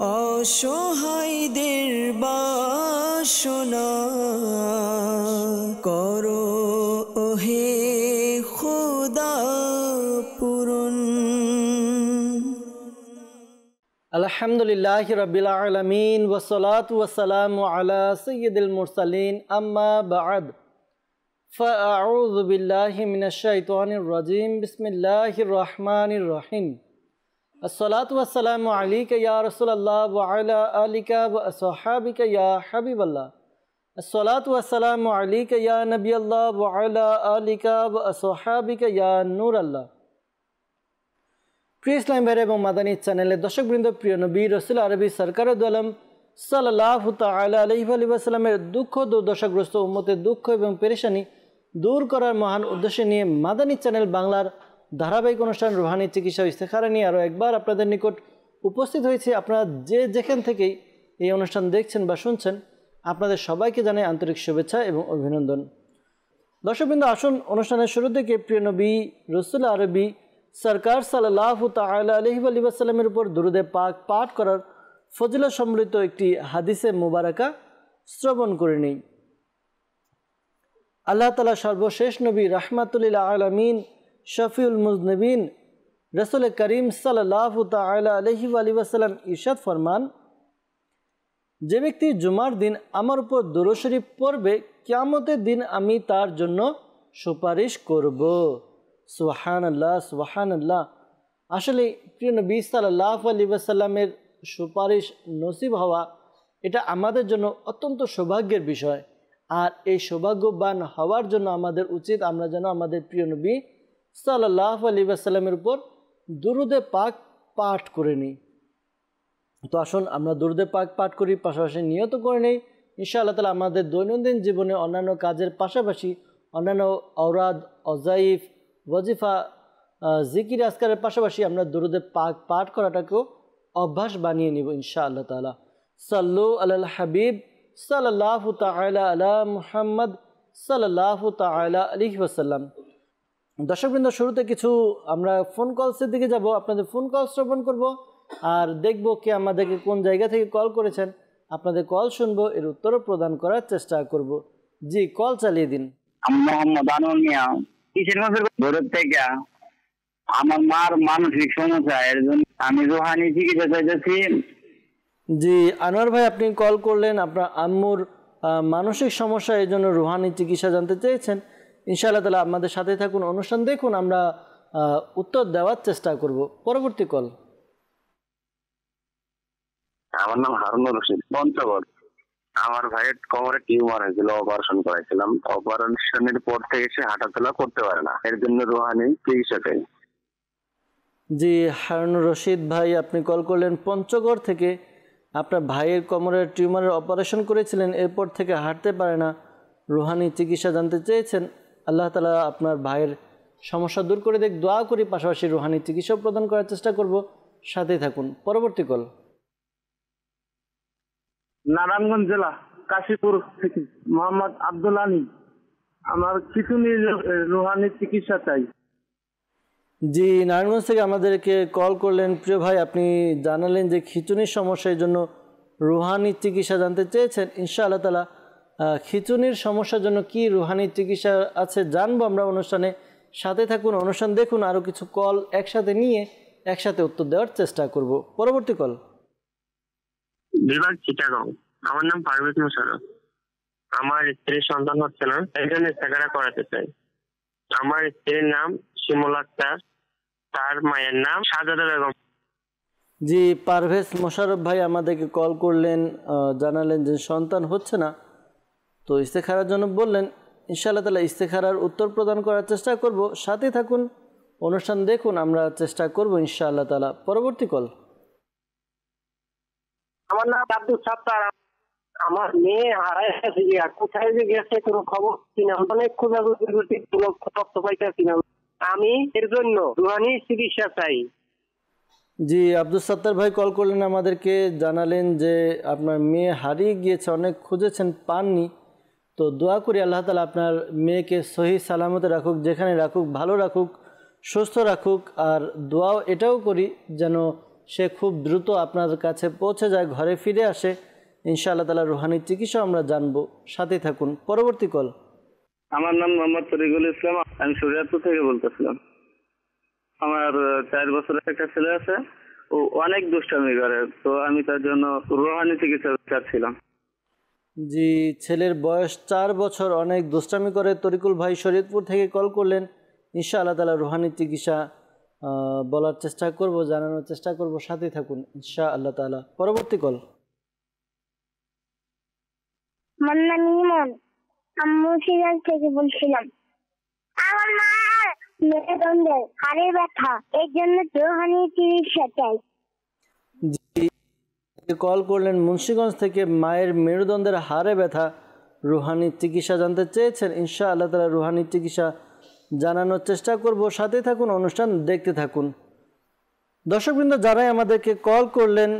অসহায়দের বাসনা করো ওহে খোদা পূরণ। আলহামদুলিল্লাহি রাব্বিল আলামিন ওয়াসসালাতু ওয়াসসালামু আলা সাইয়্যিদিল মুরসালিন আম্মা বা'দ ফাআউযু বিল্লাহি মিনাশ শাইতানির রাজীম বিসমিল্লাহির রহমানির রহিম। আসসালাতু ওয়াসসালামু আলাইকা ইয়া রাসূলুল্লাহ ওয়া আলা আলিকা ওয়া আসহাবিকা ইয়া হাবিবাল্লাহ। আসসালাতু ওয়াসসালামু আলাইকা ইয়া নবিয়াল্লাহ ওয়া আলা আলিকা ওয়া আসহাবিকা ইয়া নূরাল্লাহ। প্রিয় ইসলাম ভাইরা এবং মাদানী চ্যানেলের দর্শকবৃন্দ, প্রিয় নবী রাসূল আরবি সরকার দু আলম সাল্লাল্লাহু তাআলা আলাইহি ওয়া সাল্লামের দুঃখ দুর্দশাগ্রস্ত উম্মতের দুঃখ এবং পেরেশানি দূর করার মহান উদ্দেশ্য নিয়ে মাদানী চ্যানেল বাংলার ধারাবাহিক অনুষ্ঠান রুহানি চিকিৎসা ও ইস্তেখারা নিয়ে আরও একবার আপনাদের নিকট উপস্থিত হয়েছে। আপনারা যে যেখান থেকেই এই অনুষ্ঠান দেখছেন বা শুনছেন, আপনাদের সবাইকে জানাই আন্তরিক শুভেচ্ছা এবং অভিনন্দন। দর্শকবৃন্দ, আসুন অনুষ্ঠানের শুরু থেকে প্রিয় নবী রাসূল আরবি সরকার সাল্লাল্লাহু তাআলা আলাইহি ওয়া সাল্লামের উপর দুরূদে পাক পাঠ করার ফজিলত সম্বলিত একটি হাদিসে মুবারাকা শ্রবণ করে নেই। আল্লাহ তাআলা সর্বশেষ নবী রাহমাতুল লিল আলামিন শফিউল মুজনিবিন রাসূল করিম সাল্লাল্লাহু তাআলা আলাইহি ওয়া সাল্লাম ইরশাদ ফরমান, যে ব্যক্তি জুমার দিন আমার উপর দুরূদ শরীফ পড়বে, কিয়ামতের দিন আমি তার জন্য সুপারিশ করব। সুবহানাল্লাহ, সুবহানাল্লাহ। আসলে প্রিয় নবী সাল্লাল্লাহু আলাইহি ওয়াসাল্লামের সুপারিশ নসিব হওয়া এটা আমাদের জন্য অত্যন্ত সৌভাগ্যের বিষয়। আর এই সৌভাগ্যবান হওয়ার জন্য আমাদের উচিত আমরা যেন আমাদের প্রিয় নবী সাল্লাল্লাহু আলাইহি ওয়াসাল্লামের উপর দুরূদে পাক পাঠ করে নিই। তো আসুন আমরা দুরূদে পাক পাঠ করি, পাশাপাশি নিয়ত করে নেই ইনশাআল্লাহ তাআলা আমাদের দৈনন্দিন জীবনে অন্যান্য কাজের পাশাপাশি অন্যান্য অওরাদ, অজাইফ, ওয়াজিফা, জিকির আজকারের পাশাপাশি আমরা দুরূদে পাক পাঠ করাটাকেও অভ্যাস বানিয়ে নিব ইনশাআল্লাহ তাআলা। সাল্লু আলাল হাবিব সাল্লাল্লাহু তাআলা আলা মুহাম্মদ সাল্লাল্লাহু তাআলা আলাইহি ওয়াসাল্লাম। দর্শকবৃন্দ, শুরুতে কিছু আমরা ফোন কলসের দিকে যাব, আপনাদের ফোন কল শ্রবণ করব আর দেখব কে আমাদেরকে কোন জায়গা থেকে কল করেছেন। আপনাদের কল শুনবো, এর উত্তরও প্রদান করার চেষ্টা করব। জি, কল চালিয়ে দিন। মোহাম্মদ আনোয়ার মিয়া, কিশোরগঞ্জের ভোরের থেকে আমার মার মানসিক সমস্যা, এর জন্য আমি রুহানি চিকিৎসা চাইতেছি। জি আনোয়ার ভাই, আপনি কল করলেন, আপনার আম্মুর মানসিক সমস্যা, এই জন্য রুহানি চিকিৎসা জানতে চেয়েছেন। ইনশাআল্লাহ তাআলা আমাদের সাথে থাকুন, অনুষ্ঠান দেখুন, আমরা উত্তর দেওয়ার চেষ্টা করব। পরবর্তী কল। আমার নাম হারুনুর রশিদ, পঞ্চগড়। আমার ভাইয়ের কোমরে টিউমার হয়েছিল, অপারেশন করাইছিলাম। অপারেশনের পর থেকে সে হাঁটাচলা করতে পারে না, এর জন্য রুহানি চিকিৎসা চাই। জি হারুনুর রশিদ ভাই, আপনি কল করলেন পঞ্চগড় থেকে। আপনার ভাইয়ের কোমরের টিউমারের অপারেশন করেছিলেন, এরপর থেকে হাঁটতে পারে না, রুহানি চিকিৎসা জানতে চেয়েছেন। আল্লাহ তাআলা আপনার ভাইয়ের সমস্যা দূর করে দেখ, দোয়া করি, পাশাপাশি রুহানি চিকিৎসা প্রদান করার চেষ্টা করব। সাথেই থাকুন। পরবর্তী কল। নারায়ণগঞ্জ জেলা কাশীপুর থেকে মোহাম্মদ আব্দুল আলী, আমার খিচুনির রুহানি চিকিৎসা চাই। জি নারায়ণগঞ্জ থেকে আমাদেরকে কল করলেন প্রিয় ভাই, আপনি জানালেন যে খিচুনির সমস্যার জন্য রুহানি চিকিৎসা জানতে চেয়েছেন। ইনশাআল্লাহ তাআলা খিচুনির সমস্যার জন্য কি রুহানি চিকিৎসা আছে জানবো আমরা অনুষ্ঠানে। সাথে থাকুন, অনুষ্ঠান দেখুন, আরও কিছু কল একসাথে নিয়ে একসাথে উত্তর দেওয়ার চেষ্টা করব। পরবর্তী কল। বিভাগ চিটাগং, আমার নাম পারভেজ মোশাররফ। আমার স্ত্রীর সন্তান হচ্ছে না, এই জন্য ইস্তেখারা করাতে চাই। আমার স্ত্রীর নাম শিমুল আক্তার, তার মায়ের নাম শাহজাদা বেগম। জি পারভেজ মোশাররফ ভাই আমাদেরকে কল করলেন, জানালেন যে সন্তান হচ্ছে না, তো ইস্তেখারার জন্য বললেন। ইনশাআল্লাহ তাআলা ইস্তেখারার উত্তর প্রদান করার চেষ্টা করব। সাথে থাকুন, অনুষ্ঠান দেখুন, আমরা চেষ্টা করব ইনশাআল্লাহ তাআলা। পরবর্তী কল। আমার নাম আব্দুল সাত্তার। আমার মেয়ে হারায় গেছে, কোথায় যে গেছে কোনো খবর কিনা, অনেক খোঁজাখুঁজি করছি, কোনো তথ্য পাইতেছি না। আমি এর জন্য রুহানি চিকিৎসা চাই। জি আব্দুল সাত্তার ভাই কল করলেন, আমাদেরকে জানালেন যে আপনার মেয়ে হারিয়ে গিয়েছে, অনেক খুঁজেছেন পাননি। তো দোয়া করি আল্লাহ তাআলা আপনার মেয়েকে সহি সালামতে রাখুক, যেখানে রাখুক ভালো রাখুক, সুস্থ রাখুক। আর দোয়াও এটাও করি যেন সে খুব দ্রুত আপনার কাছে পৌঁছে যায়, ঘরে ফিরে আসে। ইনশাআল্লাহ তাআলা রুহানি চিকিৎসা আমরা জানবো, সাথে থাকুন। পরবর্তী কল। আমার নাম মোহাম্মদ তরিকুল ইসলাম, আমি শরীয়তপুর থেকে বলতেছিলাম। আমার 4 বছরের একটা ছেলে আছে, ও অনেক দুষ্টামি করে, তো আমি তার জন্য রুহানি চিকিৎসা চাচ্ছিলাম। জি, ছেলের বয়স 4 বছর, অনেক দুষ্টামি করে। তরিকুল ভাই শরীয়তপুর থেকে কল করলেন। ইনশাআল্লাহ তাআলা রুহানি চিকিৎসা বলার চেষ্টা করব, জানানোর চেষ্টা করব, সাথে থাকুন ইনশাআল্লাহ তাআলা। পরবর্তী কল। মান্না নিমন, আম্মু সিরিয়াল থেকে বলছিলাম। আমার মায়ের মেরুদণ্ডের হাড়ের ব্যথা, এর জন্য রুহানি চিকিৎসা চাই। জি, কল করলেন মুন্সিগঞ্জ থেকে, মায়ের মেরুদণ্ডের হাড়ে ব্যথা, রুহানি চিকিৎসা জানতে চেয়েছেন। ইনশাআল্লাহ তাআলা রুহানি চিকিৎসা জানানোর চেষ্টা করব, সাথে থাকুন, অনুষ্ঠান দেখতে থাকুন। দর্শকবৃন্দ, যারাই আমাদেরকে কল করলেন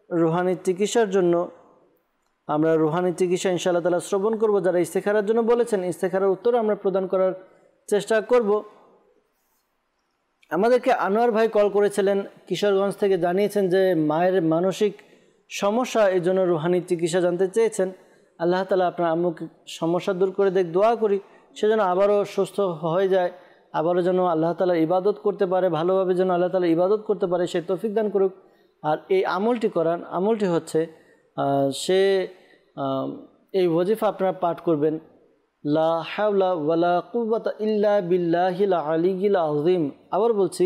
রুহানি চিকিৎসার জন্য, আমরা রুহানি চিকিৎসা ইনশাআল্লাহ তাআলা শ্রবণ করব। যারা ইস্তেখারার জন্য বলেছেন, ইস্তেখারার উত্তর আমরা প্রদান করার চেষ্টা করব। আমাদেরকে আনোয়ার ভাই কল করেছিলেন কিশোরগঞ্জ থেকে, জানিয়েছেন যে মায়ের মানসিক সমস্যা, এই জন্য রুহানি চিকিৎসা জানতে চেয়েছেন। আল্লাহ তাআলা আপনার আম্মুকে সমস্যা দূর করে দেখ, দোয়া করি সেজন্য আবারও সুস্থ হয়ে যায়, আবারও যেন আল্লাহ তাআলার ইবাদত করতে পারে, ভালোভাবে যেন আল্লাহ তাআলা ইবাদত করতে পারে, সে তৌফিক দান করুক। আর এই আমলটি করান, আমলটি হচ্ছে সে এই ওয়াজিফা আপনারা পাঠ করবেন, লা হাওলা ওয়ালা কুওয়াতা ইল্লা বিল্লাহিল আলিয়্যিল আযীম। আবার বলছি,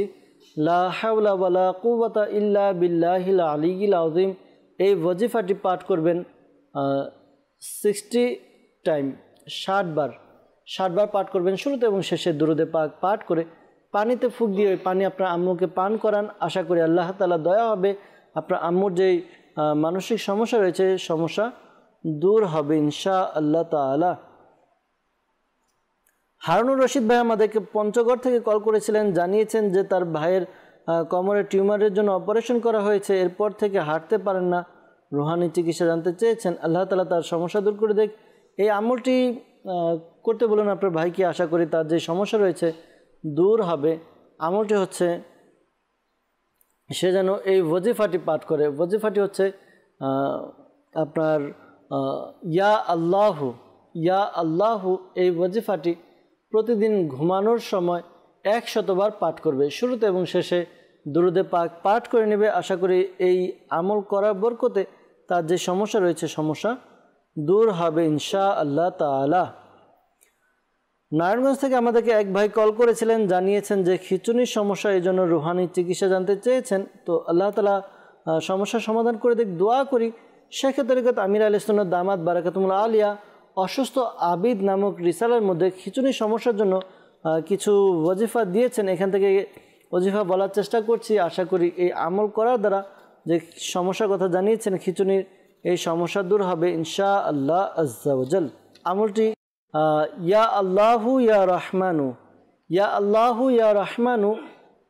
লা হাওলা ওয়ালা কুওয়াতা ইল্লা বিল্লাহিল আলিয়্যিল আযীম। এই ওয়াজিফাটি পাঠ করবেন 60 টাইম, 60 বার পাঠ করবেন। শুরুতে এবং শেষে দুরূদে পাক পাঠ করে পানিতে ফুঁক দিয়ে ওই পানি আপনার আম্মুকে পান করান। আশা করি আল্লাহ তাআলা দয়া হবে, আপনার আম্মুর যেই মানসিক সমস্যা রয়েছে সমস্যা দূর হবে ইনশাআল্লাহ তাআলা। হারুনুর রশিদ ভাই আমাদেরকে পঞ্চগড় থেকে কল করেছিলেন, জানিয়েছেন যে তার ভাইয়ের কোমরে টিউমারের জন্য অপারেশন করা হয়েছে, এরপর থেকে হাঁটতে পারেন না, রুহানি চিকিৎসা জানতে চেয়েছেন। আল্লাহ তাআলা তার সমস্যা দূর করে দেখ। এই আমলটি করতে বলুন আপনার ভাইকে, আশা করি তার যে সমস্যা রয়েছে দূর হবে। আমলটি হচ্ছে সে যেন এই ওয়াজিফাটি পাঠ করে। ওয়াজিফাটি হচ্ছে আপনার ইয়া আল্লাহু, ইয়া আল্লাহু। এই ওয়াজিফাটি প্রতিদিন ঘুমানোর সময় 100 বার পাঠ করবে, শুরুতে এবং শেষে দুরূদে পাক পাঠ করে নেবে। আশা করি এই আমল করার বরকতে তার যে সমস্যা রয়েছে সমস্যা দূর হবে ইনশাআল্লাহ তাআলা। নারায়ণগঞ্জ থেকে আমাদেরকে এক ভাই কল করেছিলেন, জানিয়েছেন যে খিঁচুনির সমস্যা, এই জন্য রুহানি চিকিৎসা জানতে চেয়েছেন। তো আল্লাহ তাআলা সমস্যার সমাধান করে দেখ, দোয়া করি। শেখ তরিকত আমির আহলে সুন্নাত দামাত বারাকাতুহুল আলিয়া অসুস্থ আবিদ নামক রিসালার মধ্যে খিঁচুনির সমস্যার জন্য কিছু ওয়াজিফা দিয়েছেন, এখান থেকে ওয়াজিফা বলার চেষ্টা করছি। আশা করি এই আমল করার দ্বারা যে সমস্যার কথা জানিয়েছেন খিঁচুনির, এই সমস্যা দূর হবে ইনশাআল্লাহ আজ্জা ওয়াজাল। আমলটি ইয়া আল্লাহু ইয়া রহমানু, ইয়া আল্লাহু ইয়া রহমানু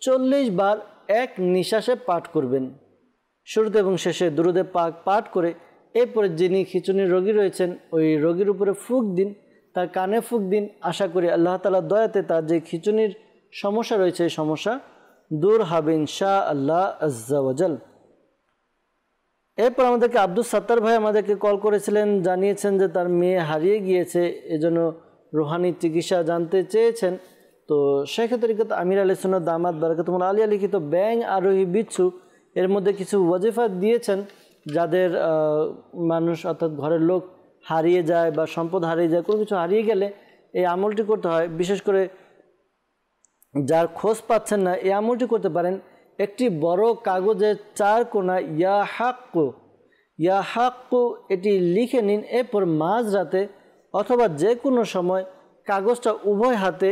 40 বার এক নিঃশ্বাসে পাঠ করবেন, শুরুতে এবং শেষে দুরূদে পাক পাঠ করে। এরপরে যিনি খিঁচুনির রোগী রয়েছেন ওই রোগীর উপরে ফুঁক দিন, তার কানে ফুঁক দিন। আশা করি আল্লাহ তাআলার দয়াতে তার যে খিঁচুনির সমস্যা রয়েছে এই সমস্যা দূর হবে ইনশাআল্লাহ আজ্জা ওয়াজাল। এরপর আমাদেরকে আব্দুল সাত্তার ভাই আমাদেরকে কল করেছিলেন, জানিয়েছেন যে তার মেয়ে হারিয়ে গিয়েছে, এজন্য রুহানি চিকিৎসা জানতে চেয়েছেন। তো শেখ তরিকত আমির আহলে সুন্নাত দামাত বারাকাতুহুল আলিয়া লিখিত ব্যাং আরোহী বিচ্ছু, এর মধ্যে কিছু ওয়াজিফা দিয়েছেন, যাদের মানুষ অর্থাৎ ঘরের লোক হারিয়ে যায় বা সম্পদ হারিয়ে যায়, কোনো কিছু হারিয়ে গেলে এই আমলটি করতে হয়। বিশেষ করে যার খোঁজ পাচ্ছেন না, এই আমলটি করতে পারেন। একটি বড় কাগজের 4 কোণা ইয়া হাক্কু, ইয়া হাক্কু এটি লিখে নিন। এরপর মাঝরাতে অথবা যে কোনো সময় কাগজটা উভয় হাতে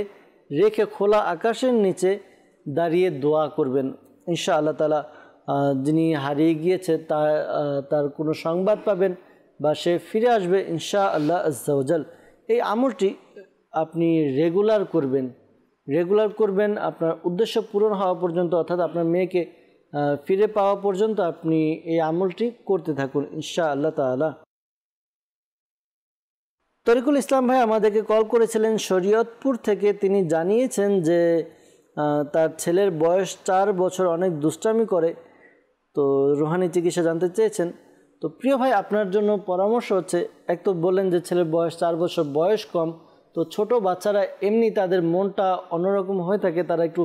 রেখে খোলা আকাশের নিচে দাঁড়িয়ে দোয়া করবেন। ইনশাআল্লাহ তাআলা যিনি হারিয়ে গিয়েছে তার কোনো সংবাদ পাবেন বা সে ফিরে আসবে ইনশাআল্লাহ আজ্জা ওয়াজাল। এই আমলটি আপনি রেগুলার করবেন আপনার উদ্দেশ্য পূরণ হওয়া পর্যন্ত, অর্থাৎ আপনার মেয়েকে ফিরে পাওয়া পর্যন্ত আপনি এই আমলটি করতে থাকুন ইনশাআল্লাহ তাআলা। তরিকুল ইসলাম ভাই আমাদেরকে কল করেছিলেন শরীয়তপুর থেকে, তিনি জানিয়েছেন যে তার ছেলের বয়স 4 বছর, অনেক দুষ্টামি করে, তো রুহানি চিকিৎসা জানতে চেয়েছেন। তো প্রিয় ভাই, আপনার জন্য পরামর্শ হচ্ছে, এক তো বললেন যে ছেলের বয়স 4 বছর, বয়স কম। তো ছোট বাচ্চারা এমনি তাদের মনটা অন্যরকম হয়ে থাকে, তারা একটু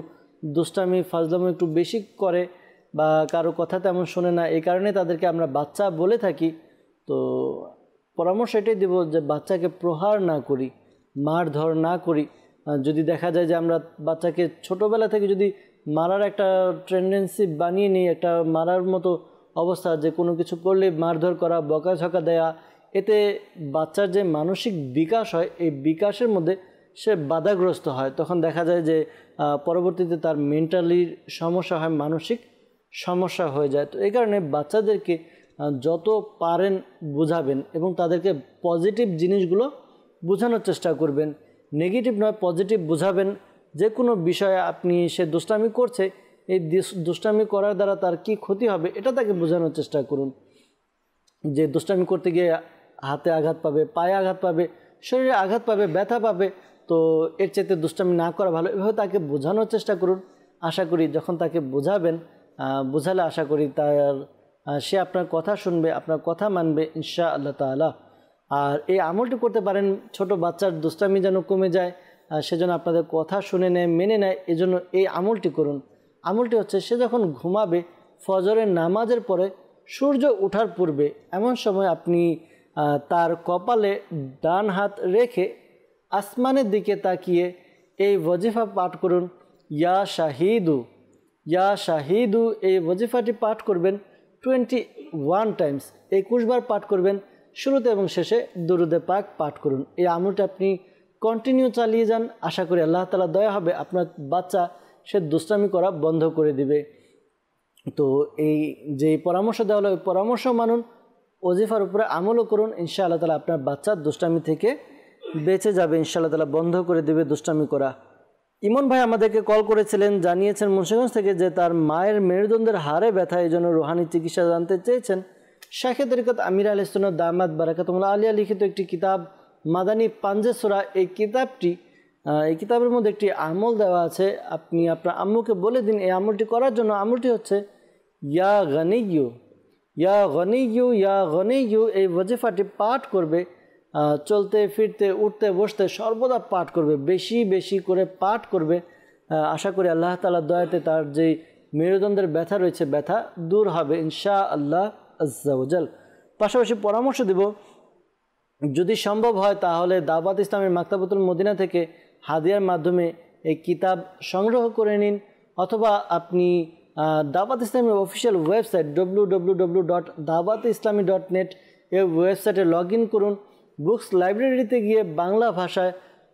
দুষ্টামি ফাজলামি একটু বেশি করে বা কারো কথা তেমন শোনে না, এই কারণে তাদেরকে আমরা বাচ্চা বলে থাকি। তো পরামর্শ এটাই দেব যে বাচ্চাকে প্রহার না করি, মারধর না করি। যদি দেখা যায় যে আমরা বাচ্চাকে ছোটোবেলা থেকে যদি মারার একটা টেন্ডেন্সি বানিয়ে নিই, একটা মারার মতো অবস্থা, যে কোনো কিছু করলে মারধর করা, বকাঝকা দেয়া, এতে বাচ্চার যে মানসিক বিকাশ হয় এই বিকাশের মধ্যে সে বাধাগ্রস্ত হয়। তখন দেখা যায় যে পরবর্তীতে তার মেন্টালি সমস্যা হয়, মানসিক সমস্যা হয়ে যায়। তো এই কারণে বাচ্চাদেরকে যত পারেন বোঝাবেন এবং তাদেরকে পজিটিভ জিনিসগুলো বোঝানোর চেষ্টা করবেন, নেগেটিভ নয় পজিটিভ বোঝাবেন। যে কোনো বিষয়ে আপনি সে দুষ্টামি করছে, এই দুষ্টামি করার দ্বারা তার কি ক্ষতি হবে এটা তাকে বোঝানোর চেষ্টা করুন। যে দুষ্টামি করতে গিয়ে হাতে আঘাত পাবে, পায়ে আঘাত পাবে, শরীরে আঘাত পাবে, ব্যথা পাবে, তো এর চাইতে দুষ্টামি না করা ভালো, এভাবে তাকে বোঝানোর চেষ্টা করুন। আশা করি যখন তাকে বোঝাবেন, বোঝালে আশা করি সে আপনার কথা শুনবে, আপনার কথা মানবে ইনশাআল্লাহ তাআলা। আর এই আমলটি করতে পারেন ছোট বাচ্চার দুষ্টামি যেন কমে যায়, সেজন্য আপনাদের কথা শুনে নেয়, মেনে নেয়, এজন্য এই আমলটি করুন। আমলটি হচ্ছে, সে যখন ঘুমাবে ফজরের নামাজের পরে সূর্য ওঠার পূর্বে এমন সময় আপনি তার কপালে ডান হাত রেখে আসমানের দিকে তাকিয়ে এই ওয়াজিফা পাঠ করুন, ইয়া শাহিদু ইয়া শাহিদু। এই ওয়াজিফাটি পাঠ করবেন 21 টাইমস, 21 বার পাঠ করবেন। শুরুতে এবং শেষে দুরুদে পাক পাঠ করুন। এই আমলটা আপনি কন্টিনিউ চালিয়ে যান, আশা করি আল্লাহ তাআলা দয়া হবে, আপনার বাচ্চা সে দুষ্টামি করা বন্ধ করে দিবে। তো এই যে পরামর্শ দেওয়া হলো, ওই পরামর্শ মানুন, ওজিফার উপরে আমলও করুন, ইনশাআল্লাহ তাআলা আপনার বাচ্চার দুষ্টামি থেকে বেঁচে যাবে, ইনশাআল্লাহ তাআলা বন্ধ করে দেবে দুষ্টামি করা। ইমন ভাই আমাদেরকে কল করেছিলেন, জানিয়েছেন মুন্সিগঞ্জ থেকে যে তার মায়ের মেরুদণ্ডের হাড়ে ব্যথা, এই জন্য রুহানি চিকিৎসা জানতে চেয়েছেন। শাইখে তরিকত আমির আহলে সুন্নাত দামাত বারাকাতুহুল্লাহ আলিয়া লিখিত একটি কিতাব মাদানী পাঞ্জে সূরা, এই কিতাবের মধ্যে একটি আমল দেওয়া আছে। আপনি আপনার আম্মুকে বলে দিন এই আমলটি করার জন্য। আমলটি হচ্ছে ইয়া গনিয়্যু ইয়া গনিয়্যু ইয়া গনিয়্যু। এই ওয়াজিফাটি পাঠ করবে, চলতে ফিরতে উঠতে বসতে সর্বদা পাঠ করবে, বেশি বেশি করে পাঠ করবে। আশা করি আল্লাহ তাআলার দয়াতে তার যে মেরুদণ্ডের ব্যথা রয়েছে, ব্যথা দূর হবে ইনশাআল্লাহ আজ্জা ওয়া জাল। পাশাপাশি পরামর্শ দেব, যদি সম্ভব হয় তাহলে দাওয়াত ইসলামের মাকতাবাতুল মদিনা থেকে হাদিয়ার মাধ্যমে এই কিতাব সংগ্রহ করে নিন, অথবা আপনি দাওয়াত ইসলামের অফিসিয়াল ওয়েবসাইট www.dawatislami.net এই ওয়েবসাইটে লগ ইন করুন। বুকস লাইব্রেরিতে গিয়ে বাংলা ভাষায়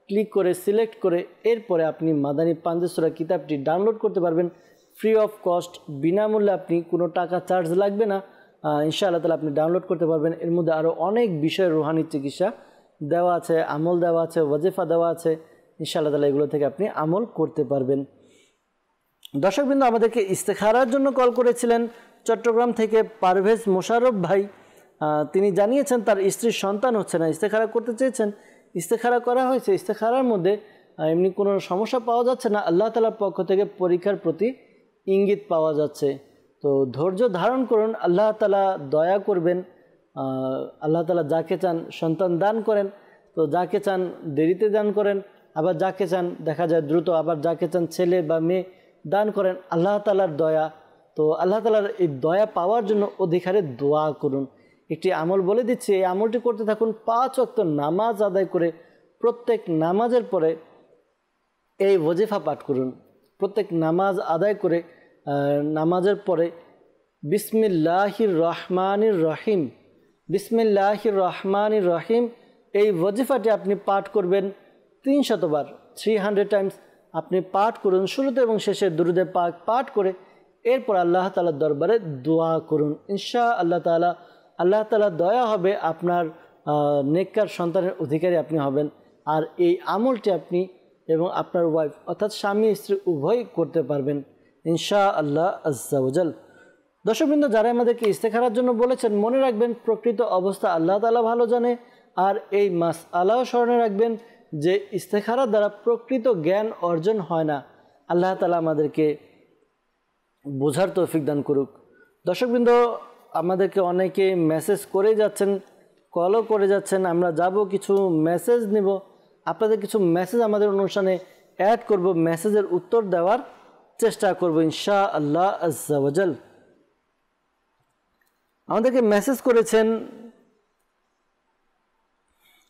ক্লিক করে সিলেক্ট করে এরপরে আপনি মাদানী পাঞ্জে সূরা কিতাবটি ডাউনলোড করতে পারবেন ফ্রি অফ কস্ট, বিনামূল্যে, আপনি কোনো টাকা চার্জ লাগবে না। ইনশাআল্লাহ তাআলা আপনি ডাউনলোড করতে পারবেন। এর মধ্যে আরও অনেক বিষয় রুহানি চিকিৎসা দেওয়া আছে, আমল দেওয়া আছে, ওয়াজিফা দেওয়া আছে। ইনশাআল্লাহ তাআলা এগুলো থেকে আপনি আমল করতে পারবেন। দর্শকবৃন্দ, আমাদেরকে ইস্তেখারার জন্য কল করেছিলেন চট্টগ্রাম থেকে পারভেজ মোশাররফ ভাই। তিনি জানিয়েছেন তার স্ত্রীর সন্তান হচ্ছে না, ইস্তেখারা করতে চেয়েছেন, ইস্তেখারা করা হয়েছে, ইস্তেখারার মধ্যে এমনি কোনো সমস্যা পাওয়া যাচ্ছে না, আল্লাহ তাআলার পক্ষ থেকে পরীক্ষার প্রতি ইঙ্গিত পাওয়া যাচ্ছে। তো ধৈর্য ধারণ করুন, আল্লাহ তাআলা দয়া করবেন। আল্লাহ তাআলা যাকে চান সন্তান দান করেন, তো যাকে চান দেরিতে দান করেন, আবার যাকে চান দেখা যায় দ্রুত, আবার যাকে চান ছেলে বা মেয়ে দান করেন। আল্লাহ তাআলার দয়া, তো আল্লাহ তাআলার এই দয়া পাওয়ার জন্য অধিকারে দোয়া করুন। একটি আমল বলে দিচ্ছি, এই আমলটি করতে থাকুন। 5 ওয়াক্ত নামাজ আদায় করে প্রত্যেক নামাজের পরে এই ওয়াজিফা পাঠ করুন। প্রত্যেক নামাজ আদায় করে নামাজের পরে বিসমিল্লাহির রহমানির রহিম, বিসমিল্লাহির রহমানির রহিম এই ওয়াজিফাটি আপনি পাঠ করবেন 300 বার, 300 টাইমস আপনি পাঠ করুন। শুরুতে এবং শেষে দুরুদে পাক পাঠ করে এরপর আল্লাহ তাআলার দরবারে দোয়া করুন। ইনশাআল্লাহ তাআলা আল্লাহ তাআলা দয়া হবে, আপনার নেককার সন্তানের অধিকারী আপনি হবেন। আর এই আমলটি আপনি এবং আপনার ওয়াইফ অর্থাৎ স্বামী স্ত্রী উভয় করতে পারবেন ইনশাআল্লাহ আজ্জা ওয়া জাল। দর্শকবৃন্দ, যারা আমাদেরকে ইস্তেখারার জন্য বলেছেন, মনে রাখবেন প্রকৃত অবস্থা আল্লাহ তাআলা ভালো জানে। আর এই মাসআলাও স্মরণে রাখবেন যে ইস্তেখারার দ্বারা প্রকৃত জ্ঞান অর্জন হয় না। আল্লাহ তাআলা আমাদেরকে বোঝার তৌফিক দান করুক। দর্শকবৃন্দ, আমাদেরকে অনেকে মেসেজ করে যাচ্ছেন, কলও করে যাচ্ছেন। আমরা যাব কিছু মেসেজ নিব, আপনাদের কিছু মেসেজ আমাদের অনুষ্ঠানে অ্যাড করব, মেসেজের উত্তর দেওয়ার চেষ্টা করব ইনশাআল্লাহ আজ্জা ওয়াজাল। আমাদেরকে মেসেজ করেছেন,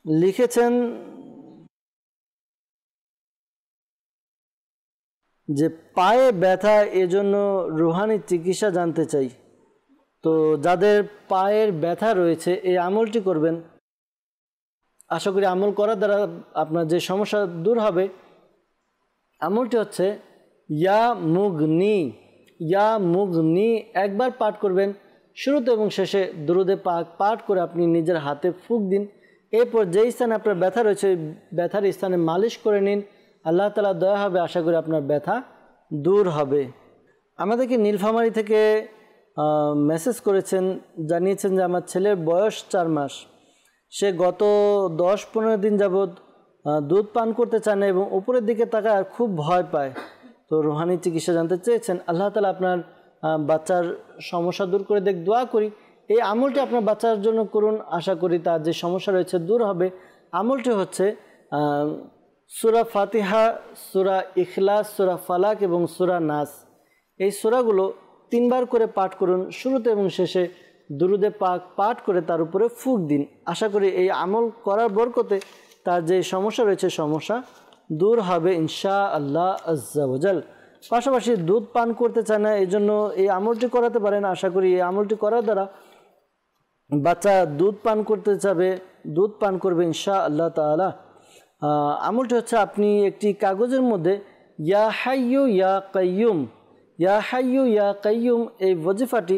লিখেছেন যে পায়ে ব্যথা, এজন্য রুহানি চিকিৎসা জানতে চাই। তো যাদের পায়ের ব্যথা রয়েছে এই আমলটি করবেন, আশা করি আমল করার দ্বারা আপনার যে সমস্যা দূর হবে। আমলটি হচ্ছে ইয়া মুগনি, ইয়া মুগনি একবার পাঠ করবেন, শুরুতে এবং শেষে দুরুদে পাক পাঠ করে আপনি নিজের হাতে ফুঁক দিন। এরপর যেই স্থানে আপনার ব্যথা রয়েছে ওই ব্যথার স্থানে মালিশ করে নিন, আল্লাহ তাআলা দয়া হবে, আশা করি আপনার ব্যথা দূর হবে। আমাদেরকে নীলফামারী থেকে মেসেজ করেছেন, জানিয়েছেন যে আমার ছেলের বয়স 4 মাস, সে গত 10-15 দিন যাবৎ দুধ পান করতে চায় না এবং উপরের দিকে তাকায় আর খুব ভয় পায়। তো রুহানি চিকিৎসা জানতে চেয়েছেন। আল্লাহ তাআলা আপনার বাচ্চার সমস্যা দূর করে দেখ, দোয়া করি এই আমলটি আপনার বাচ্চার জন্য করুন, আশা করি তার যে সমস্যা রয়েছে দূর হবে। আমলটি হচ্ছে সূরা ফাতিহা, সূরা ইখলাস, সূরা ফালাক এবং সূরা নাস, এই সূরাগুলো 3 বার করে পাঠ করুন, শুরুতে এবং শেষে দুরুদে পাক পাঠ করে তার উপরে ফুঁক দিন। আশা করি এই আমল করার বরকতে তার যে সমস্যা রয়েছে সমস্যা দূর হবে ইনশাআল্লাহ আজ্জা ওয়াজাল। পাশাপাশি দুধ পান করতে চায় না, এই জন্য এই আমলটি করাতে পারেন। আশা করি এই আমলটি করার দ্বারা বাচ্চা দুধ পান করতে চাবে, দুধ পান করবে ইনশাআল্লাহ তাআলা। আমলটি হচ্ছে আপনি একটি কাগজের মধ্যে ইয়া হাইয়ু ইয়া কাইয়ুম, ইয়া হাইয়ু ইয়া কাইয়ুম এই ওয়াজিফাটি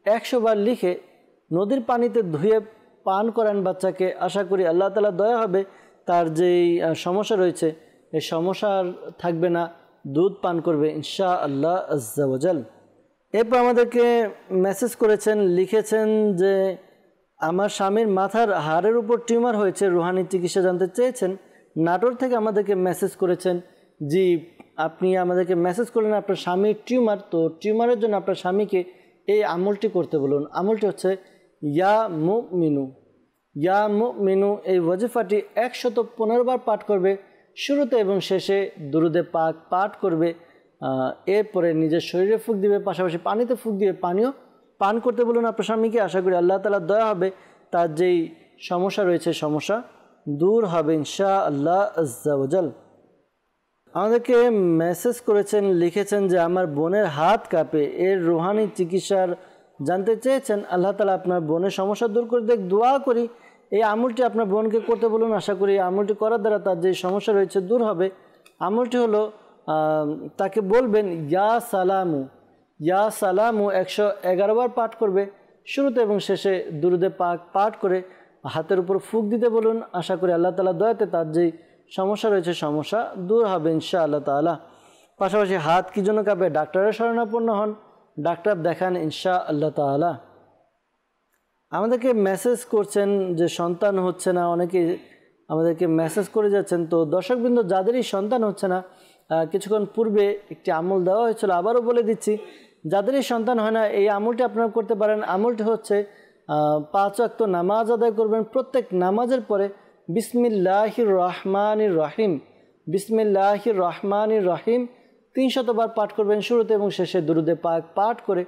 100 বার লিখে নদীর পানিতে ধুয়ে পান করান বাচ্চাকে। আশা করি আল্লাহ তাআলা দয়া হবে, তার যেই সমস্যা রয়েছে এই সমস্যা আর থাকবে না, দুধ পান করবে ইনশাআল্লাহ আজ্জা ওয়াজাল। এরপর আমাদেরকে মেসেজ করেছেন, লিখেছেন যে আমার স্বামীর মাথার হাড়ের উপর টিউমার হয়েছে, রুহানি চিকিৎসা জানতে চেয়েছেন। নাটোর থেকে আমাদেরকে মেসেজ করেছেন। জি, আপনি আমাদেরকে মেসেজ করলেন আপনার স্বামীর টিউমার, তো টিউমারের জন্য আপনার স্বামীকে এই আমলটি করতে বলুন। আমলটি হচ্ছে ইয়া মুমিনু, ইয়া মুমিনু এই ওয়াজিফাটি 115 বার পাঠ করবে, শুরুতে এবং শেষে দুরুদে পাক পাঠ করবে। এরপরে নিজের শরীরে ফুঁক দিবে, পাশাপাশি পানিতে ফুঁক দিবে, পানিও পান করতে বলুন আপনার স্বামীকে। আশা করি আল্লাহ তাআলা দয়া হবে, তার যেই সমস্যা রয়েছে সমস্যা দূর হবে ইনশাআল্লাহ আজ্জা ওয়াজাল। আমাদেরকে মেসেজ করেছেন, লিখেছেন যে আমার বোনের হাত কাঁপে, এর রুহানি চিকিৎসার জানতে চেয়েছেন। আল্লাহ তাআলা আপনার বোনের সমস্যা দূর করে দেখ, দোয়া করি এই আমলটি আপনার বোনকে করতে বলুন। আশা করি এই আমলটি করার দ্বারা তার যে সমস্যা রয়েছে দূর হবে। আমলটি হলো তাকে বলবেন ইয়া সালামু, ইয়া সালামু 111 বার পাঠ করবে, শুরুতে এবং শেষে দুরুদে পাক পাঠ করে হাতের উপর ফুঁক দিতে বলুন। আশা করি আল্লাহ তাআলা দয়াতে তার যেই সমস্যা রয়েছে সমস্যা দূর হবে ইনশাআল্লাহ তাআলা। পাশাপাশি হাত কী জন্য কাঁপে ডাক্তারের শরণাপন্ন হন, ডাক্তার দেখান ইনশাআল্লাহ তাআলা। আমাদেরকে মেসেজ করছেন যে সন্তান হচ্ছে না, অনেকে আমাদেরকে মেসেজ করে যাচ্ছেন। তো দর্শকবৃন্দ, যাদেরই সন্তান হচ্ছে না, কিছুক্ষণ পূর্বে একটি আমল দেওয়া হয়েছিল, আবারও বলে দিচ্ছি, যাদেরই সন্তান হয় না এই আমলটি আপনারা করতে পারেন। আমলটি হচ্ছে 5 ওয়াক্ত নামাজ আদায় করবেন, প্রত্যেক নামাজের পরে বিসমিল্লাহির রহমানির রহিম, বিসমিল্লাহির রহমানির রহিম 300 বার পাঠ করবেন, শুরুতে এবং শেষে দুরুদে পাক পাঠ করে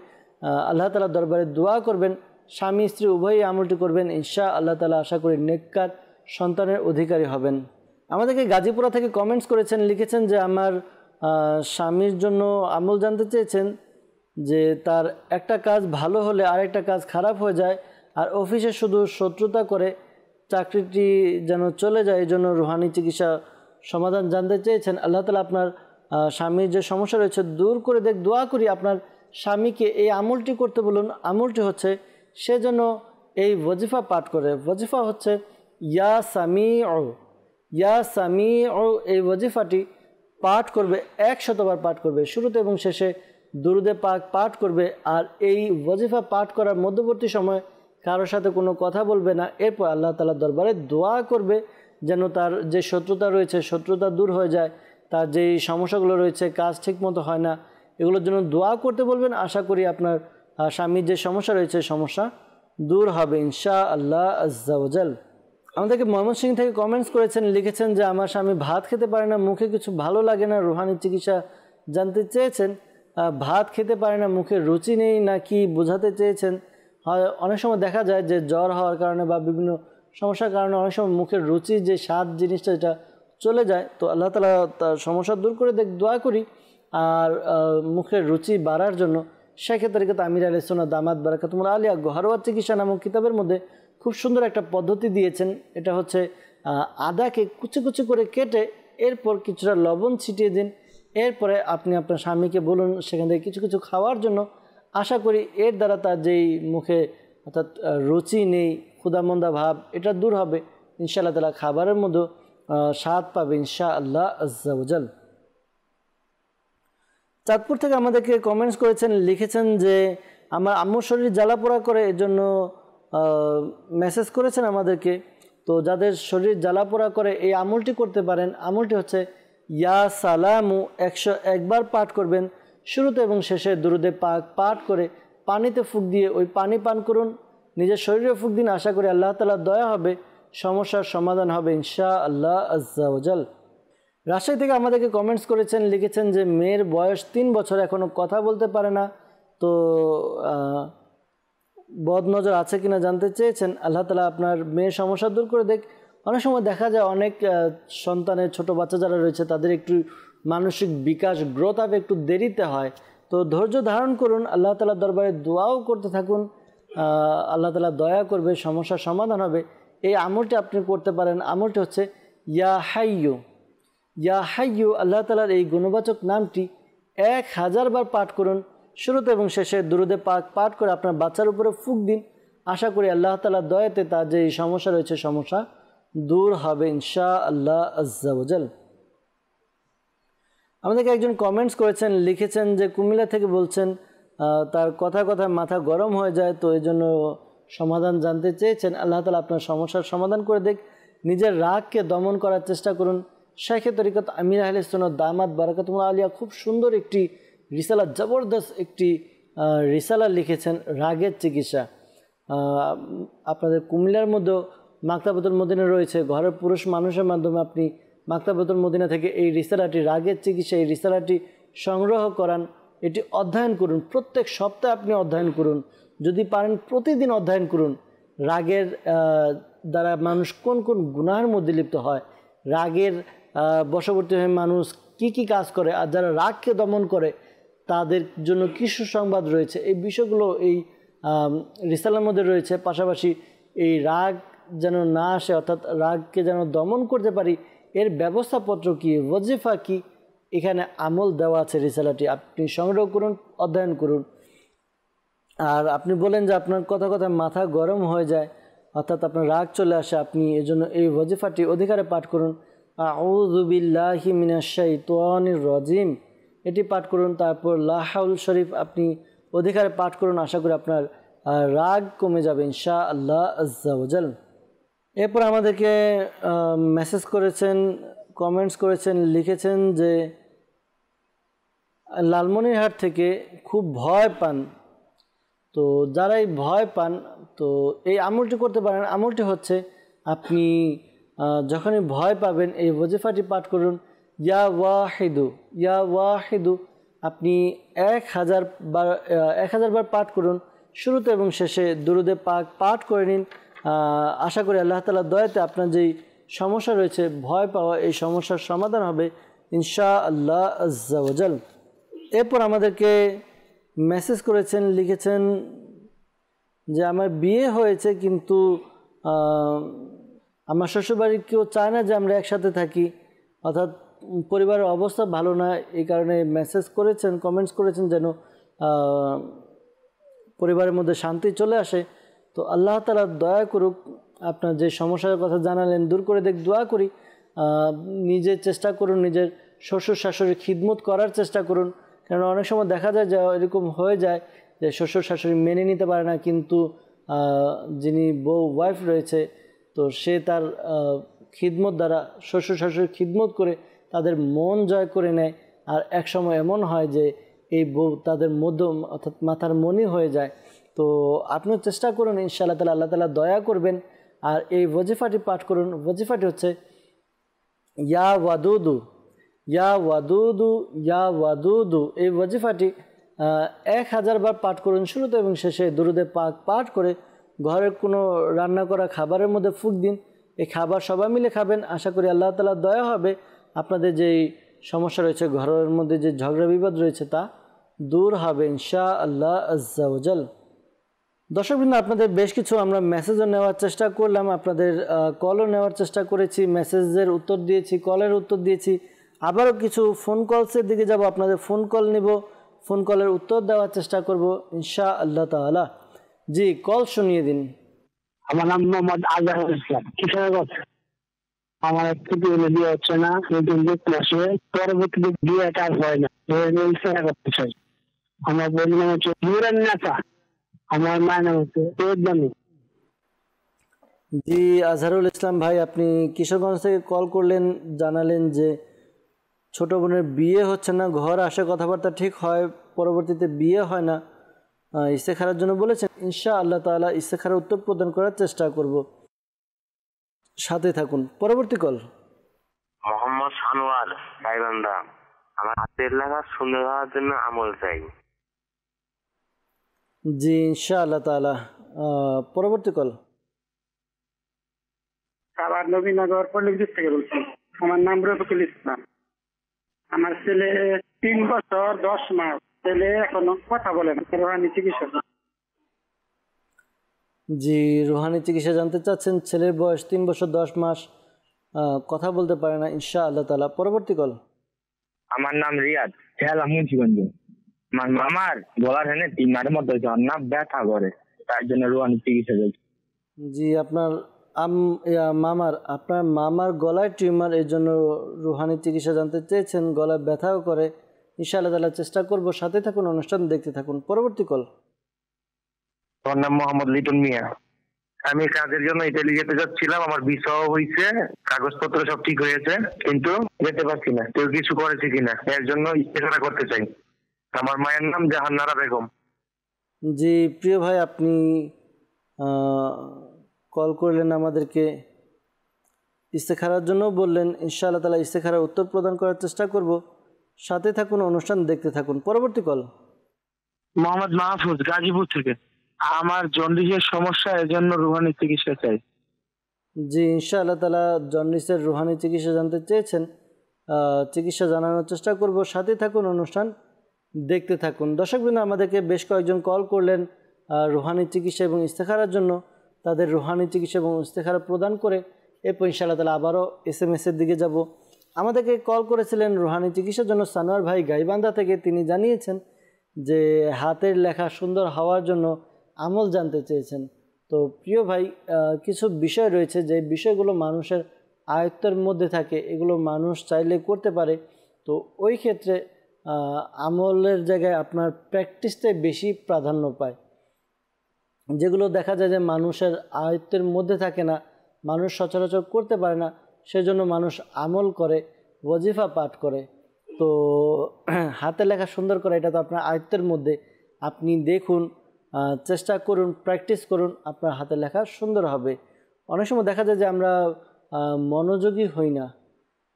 আল্লাহ তাআলার দরবারে দোয়া করবেন। স্বামী স্ত্রী উভয়ই আমলটি করবেন ইনশাআল্লাহ তাআলা। আশা করি নেককার সন্তানের অধিকারী হবেন। আমাদেরকে গাজীপুরা থেকে কমেন্টস করেছেন, লিখেছেন যে আমার স্বামীর জন্য আমল জানতে চেয়েছেন, যে তার একটা কাজ ভালো হলে আরেকটা কাজ খারাপ হয়ে যায়, আর অফিসে শুধু শত্রুতা করে, চাকরিটি যেন চলে যায়, এই জন্য রুহানি চিকিৎসা সমাধান জানতে চেয়েছেন। আল্লাহ তাআলা আপনার স্বামীর যে সমস্যা রয়েছে দূর করে দেখ, দোয়া করি আপনার স্বামীকে এই আমলটি করতে বলুন। আমলটি হচ্ছে সে যেন এই ওয়াজিফা পাঠ করে। ওয়াজিফা হচ্ছে ইয়া সামিউ, ইয়া সামিউ এই ওয়াজিফাটি পাঠ করবে, 100 বার পাঠ করবে, শুরুতে এবং শেষে দুরুদে পাক পাঠ করবে। আর এই ওয়াজিফা পাঠ করার মধ্যবর্তী সময় কারোর সাথে কোনো কথা বলবে না। এরপর আল্লাহ তাআলার দরবারে দোয়া করবে যেন তার যে শত্রুতা রয়েছে শত্রুতা দূর হয়ে যায়, তার যেই সমস্যাগুলো রয়েছে, কাজ ঠিকমতো হয় না, এগুলোর জন্য দোয়া করতে বলবেন। আশা করি আপনার স্বামীর যে সমস্যা রয়েছে সমস্যা দূর হবে ইনশাআল্লাহ আজ্জা ওয়াজাল। আমাদেরকে ময়মনসিংহ থেকে কমেন্টস করেছেন, লিখেছেন যে আমার স্বামী ভাত খেতে পারে না, মুখে কিছু ভালো লাগে না, রুহানি চিকিৎসা জানতে চেয়েছেন। ভাত খেতে পারে না, মুখে রুচি নেই নাকি বোঝাতে চেয়েছেন। হয় অনেক সময় দেখা যায় যে জ্বর হওয়ার কারণে বা বিভিন্ন সমস্যার কারণে অনেক সময় মুখের রুচি যে স্বাদ জিনিসটা এটা চলে যায়। তো আল্লাহ তাআলা তার সমস্যা দূর করে দোয়া করি। আর মুখের রুচি বাড়ার জন্য শেখে তরিকত আমির আহলে সুন্নাত দামাত বারাকাতুহুল আলিয়া ঘরোয়া চিকিৎসা নামক কিতাবের মধ্যে খুব সুন্দর একটা পদ্ধতি দিয়েছেন। এটা হচ্ছে আদাকে কুচি কুচি করে কেটে এরপর কিছুটা লবণ ছিটিয়ে দিন, এরপরে আপনি আপনার স্বামীকে বলুন সেখান থেকে কিছু কিছু খাওয়ার জন্য। আশা করি এর দ্বারা তার যেই মুখে অর্থাৎ রুচি নেই, ক্ষুধামন্দা ভাব, এটা দূর হবে ইনশাআল্লাহ তাআলা। খাবারের মধ্যে স্বাদ পাবে ইনশাআল্লাহ আজ্জা ওয়াজাল। চাঁদপুর থেকে আমাদেরকে কমেন্টস করেছেন, লিখেছেন যে আমার আম্মুর শরীর জ্বালাপোড়া করে, এর জন্য মেসেজ করেছেন আমাদেরকে। তো যাদের শরীর জ্বালাপোড়া করে এই আমলটি করতে পারেন। আমলটি হচ্ছে ইয়া সালামু 101 বার পাঠ করবেন, শুরুতে এবং শেষে দুরুদে পাক পাঠ করে পানিতে ফুঁক দিয়ে ওই পানি পান করুন, নিজের শরীরে ফুঁক দিন। আশা করি আল্লাহ তাআলার দয়া হবে, সমস্যার সমাধান হবে ইনশাআল্লাহ আজ্জা ওয়াজাল। রাজশাহী থেকে আমাদেরকে কমেন্টস করেছেন, লিখেছেন যে মেয়ের বয়স 3 বছর, এখনও কথা বলতে পারে না। তো বদনজর আছে কিনা জানতে চেয়েছেন। আল্লাহ তাআলা আপনার মেয়ের সমস্যা দূর করে দেখ। অনেক সময় দেখা যায় অনেক সন্তানের ছোট বাচ্চা যারা রয়েছে তাদের একটু মানসিক বিকাশ গ্রোথ আপ একটু দেরিতে হয়। তো ধৈর্য ধারণ করুন, আল্লাহ তাআলার দরবারে দোয়াও করতে থাকুন, আল্লাহ তাআলা দয়া করবে, সমস্যার সমাধান হবে। এই আমলটি আপনি করতে পারেন। আমলটি হচ্ছে ইয়া হাইয়ু। ইয়া হাইয়ু আল্লাহ তাআলার এই গুণবাচক নামটি 1000 বার পাঠ করুন, শুরুতে এবং শেষে দুরুদে পাক পাঠ করে আপনার বাচ্চার উপরে ফুঁক দিন। আশা করি আল্লাহ তাআলার দয়াতে তার যে সমস্যা রয়েছে সমস্যা দূর হবে ইনশাআল্লাহ আজ্জা ওয়াজাল। আমাদেরকে একজন কমেন্টস করেছেন, লিখেছেন যে কুমিল্লা থেকে বলছেন তার কথায় মাথা গরম হয়ে যায়, তো এই জন্য সমাধান জানতে চেয়েছেন। আল্লাহ তাআলা আপনার সমস্যার সমাধান করে দেখ। নিজের রাগকে দমন করার চেষ্টা করুন। শেখে তরিকত আমির আহলে সুন্নাত দামাত বারাকাতুহুল আলিয়া খুব সুন্দর একটি রিসালা, জবরদস্ত একটি রিসালা লিখেছেন, রাগের চিকিৎসা। আপনাদের কুমিল্লার মধ্যেও মাকতাবাতুল মদিনা রয়েছে, ঘরের পুরুষ মানুষের মাধ্যমে আপনি মাকতাবাতুল মদিনা থেকে এই রিসালাটি, রাগের চিকিৎসা, এই রিসালাটি সংগ্রহ করান, এটি অধ্যয়ন করুন। প্রত্যেক সপ্তাহে আপনি অধ্যয়ন করুন, যদি পারেন প্রতিদিন অধ্যয়ন করুন। রাগের দ্বারা মানুষ কোন কোন গুনাহের মধ্যে লিপ্ত হয়, রাগের বশবর্তী হয়ে মানুষ কি কি কাজ করে, আর যারা রাগকে দমন করে তাদের জন্য কী সুসংবাদ রয়েছে, এই বিষয়গুলো এই রিসালার মধ্যে রয়েছে। পাশাপাশি এই রাগ যেন না আসে, অর্থাৎ রাগকে যেন দমন করতে পারি, এর ব্যবস্থাপত্র কী, ওয়াজিফা কী, এখানে আমল দেওয়া আছে রিসালাটি। আপনি সংগ্রহ করুন, অধ্যয়ন করুন। আর আপনি বলেন যে আপনার কথা মাথা গরম হয়ে যায়, অর্থাৎ আপনার রাগ চলে আসে, আপনি এজন্য এই ওয়াজিফাটি অধিকারে পাঠ করুন। আউযু বিল্লাহি মিনাশ শাইতানির রাজিম, এটি পাঠ করুন। তারপর লা হাউল শরীফ আপনি অধিকারে পাঠ করুন। আশা করি আপনার রাগ কমে যাবে ইনশাআল্লাহ আজ্জা ওয়াজাল। এরপর আমাদেরকে মেসেজ করেছেন, কমেন্টস করেছেন, লিখেছেন যে লালমনিরহাট থেকে খুব ভয় পান। তো যারাই ভয় পান তো এই আমলটি করতে পারেন। আমলটি হচ্ছে আপনি যখনই ভয় পাবেন এই ওয়াজিফাটি পাঠ করুন, ইয়া ওয়াহিদু, ইয়া ওয়াহিদু। আপনি 1000 বার পাঠ করুন, শুরুতে এবং শেষে দুরুদে পাক পাঠ করে নিন। আশা করি আল্লাহ তাআলার দয়াতে আপনার যেই সমস্যা রয়েছে ভয় পাওয়া, এই সমস্যার সমাধান হবে ইনশাআল্লাহ আজ্জা ওয়াজাল। এরপর আমাদেরকে মেসেজ করেছেন, লিখেছেন যে আমার বিয়ে হয়েছে কিন্তু আমার শ্বশুরবাড়ির কেউ চায় না যে আমরা একসাথে থাকি, অর্থাৎ পরিবারের অবস্থা ভালো না। এই কারণে মেসেজ করেছেন, কমেন্টস করেছেন যেন পরিবারের মধ্যে শান্তি চলে আসে। তো আল্লাহ তাআলা দয়া করুক, আপনার যে সমস্যার কথা জানালেন দূর করে দেখ। দোয়া করি নিজে চেষ্টা করুন, নিজের শ্বশুর শাশুড়ির খিদমত করার চেষ্টা করুন। কারণ অনেক সময় দেখা যায় যে এরকম হয়ে যায় যে শ্বশুর শাশুড়ি মেনে নিতে পারে না, কিন্তু যিনি বউ ওয়াইফ রয়েছে তো সে তার খিদমত দ্বারা শ্বশুর শাশুড়ির খিদমত করে তাদের মন জয় করে নেয়। আর এক সময় এমন হয় যে এই তাদের মধ্যম অর্থাৎ মাথার মনি হয়ে যায়। তো আপনিও চেষ্টা করুন, ইনশাআল্লাহ তাআলা আল্লাহ তাআলা দয়া করবেন। আর এই ওয়াজিফাটি পাঠ করুন। ওয়াজিফাটি হচ্ছে ইয়া ওয়াদুদু ইয়া ওয়াদুদু ইয়া ওয়াদুদু। এই ওয়াজিফাটি 1000 বার পাঠ করুন শুরুতে এবং শেষে দুরুদে পাক পাঠ করে ঘরের কোনো রান্না করা খাবারের মধ্যে ফুঁক দিন। এই খাবার সবাই মিলে খাবেন। আশা করি আল্লাহ তাআলা দয়া হবে, আপনাদের যেই সমস্যা রয়েছে, ঘরের মধ্যে যে ঝগড়া বিবাদ রয়েছে তা দূর হবে ইনশাআল্লাহ আজ্জা ওয়াজাল। দর্শকবৃন্দ, আপনাদের বেশ কিছু আমরা মেসেজও নেওয়ার চেষ্টা করলাম, আপনাদের কলও নেওয়ার চেষ্টা করেছি, মেসেজের উত্তর দিয়েছি, কলের উত্তর দিয়েছি। আবারও কিছু ফোন কলসের দিকে যাব, আপনাদের ফোন কল নিব, ফোন কলের উত্তর দেওয়ার চেষ্টা করব ইনশাআল্লাহ তাআলা। জি, কল শুনিয়ে দিন। আমার নাম মোহাম্মদ আজহারুল ইসলাম, কিশোরগঞ্জ। আমার একটু বিয়ে হচ্ছে না, পরবর্তীতে বিয়েটা আর হয় না, ইচ্ছা করতে চাই। আমার বোন নাম হচ্ছে নুরান নাসা, আমার মায়ের নাম হচ্ছে তৈয়দানি। জি আজহারুল ইসলাম ভাই, আপনি কিশোরগঞ্জ থেকে কল করলেন, জানালেন যে ছোট বোনের বিয়ে হচ্ছে না, ঘর আসে কথাবার্তা ঠিক হয়, পরবর্তীতে বিয়ে হয় না, ইস্তেখারার জন্য বলেছেন। ইনশাআল্লাহ তাআলা ইস্তেখারার উত্তর প্রদান করার চেষ্টা করব, সাথে থাকুন। পরবর্তী কল। মোহাম্মদ সানোয়ার গাইবান্ধা। আমার হাতের লেখা সুন্দর হওয়ার জন্য আমল চাই। জি ইনশাআল্লাহ তাআলা। পরবর্তী কল। আবার নবীনগর পল্লীবিদ্যুৎ থেকে বলছি। আমার নাম রফিকুল ইসলাম। আমার ছেলে 3 বছর 10 মাস, ছেলে এখনো কথা বলে না, রোহানি চিকিৎসা। জি, রুহানি চিকিৎসা জানতে চাচ্ছেন, ছেলের বয়স 3 বছর 10 মাস, কথা বলতে পারে না ইনশাআল্লাহ তাআলা। পরবর্তী কল। আমার নাম রিয়াদ, জেলা মুন্সিগঞ্জ। আমার গলার হেনে 3 মাসের মধ্যে না ব্যথা করে, তার জন্য রোহানি চিকিৎসা চলছে। জি, আপনার মামার গলায় টিউমার, এই জন্য রুহানি চিকিৎসা জানতে চেয়েছেন, গলায় ব্যথাও করে। ইনশাআল্লাহ তাআলা চেষ্টা করব, সাথে থাকুন, অনুষ্ঠান দেখতে থাকুন। পরবর্তী কল। আমার নাম মোহাম্মদ লিটন মিয়া। আমি কাজের জন্য ইতালি যেতে যাচ্ছিলাম, আমার ভিসাও হয়েছে, কাগজপত্র সব ঠিক হয়েছে, কিন্তু যেতে পারছি না। কেউ কিছু করেছে কিনা এর জন্য ইস্তেখারা করতে চাই। আমার মায়ের নাম জাহান্নারা বেগম। জি প্রিয় ভাই, আপনি কল করলেন আমাদেরকে, ইস্তেখারার জন্য বললেন। ইনশাআল্লাহ তাআলা ইস্তেখারার উত্তর প্রদান করার চেষ্টা করব, সাথে থাকুন, অনুষ্ঠান দেখতে থাকুন। পরবর্তী কল। মোহাম্মদ মাহফুজ, গাজীপুর থেকে। আমার জন্ডিসের সমস্যা, এর জন্য রুহানি চিকিৎসা চাই। জি ইনশাআল্লাহ তাআলা জন্ডিসের রুহানি চিকিৎসা জানতে চেয়েছেন, চিকিৎসা জানানোর চেষ্টা করব, সাথে থাকুন, অনুষ্ঠান দেখতে থাকুন। দর্শকবৃন্দ, আমাদেরকে বেশ কয়েকজন কল করলেন রুহানি চিকিৎসা এবং ইস্তেখারার জন্য, তাদের রুহানি চিকিৎসা এবং ইস্তেখারা প্রদান করে এরপর ইনশাআল্লাহ তাআলা আবারও SMS-এর দিকে যাব। আমাদেরকে কল করেছিলেন রুহানি চিকিৎসার জন্য সানোয়ার ভাই গাইবান্ধা থেকে। তিনি জানিয়েছেন যে হাতের লেখা সুন্দর হওয়ার জন্য আমল জানতে চেয়েছেন। তো প্রিয় ভাই, কিছু বিষয় রয়েছে যে বিষয়গুলো মানুষের আয়ত্তের মধ্যে থাকে, এগুলো মানুষ চাইলে করতে পারে। তো ওই ক্ষেত্রে আমলের জায়গায় আপনার প্র্যাকটিসটাই বেশি প্রাধান্য পায়। যেগুলো দেখা যায় যে মানুষের আয়ত্তের মধ্যে থাকে না, মানুষ সচরাচর করতে পারে না, সেজন্য মানুষ আমল করে, ওয়াজিফা পাঠ করে। তো হাতে লেখা সুন্দর করে, এটা তো আপনার আয়ত্তের মধ্যে। আপনি দেখুন, চেষ্টা করুন, প্র্যাকটিস করুন, আপনার হাতে লেখা সুন্দর হবে। অনেক সময় দেখা যায় যে আমরা মনোযোগী হই না,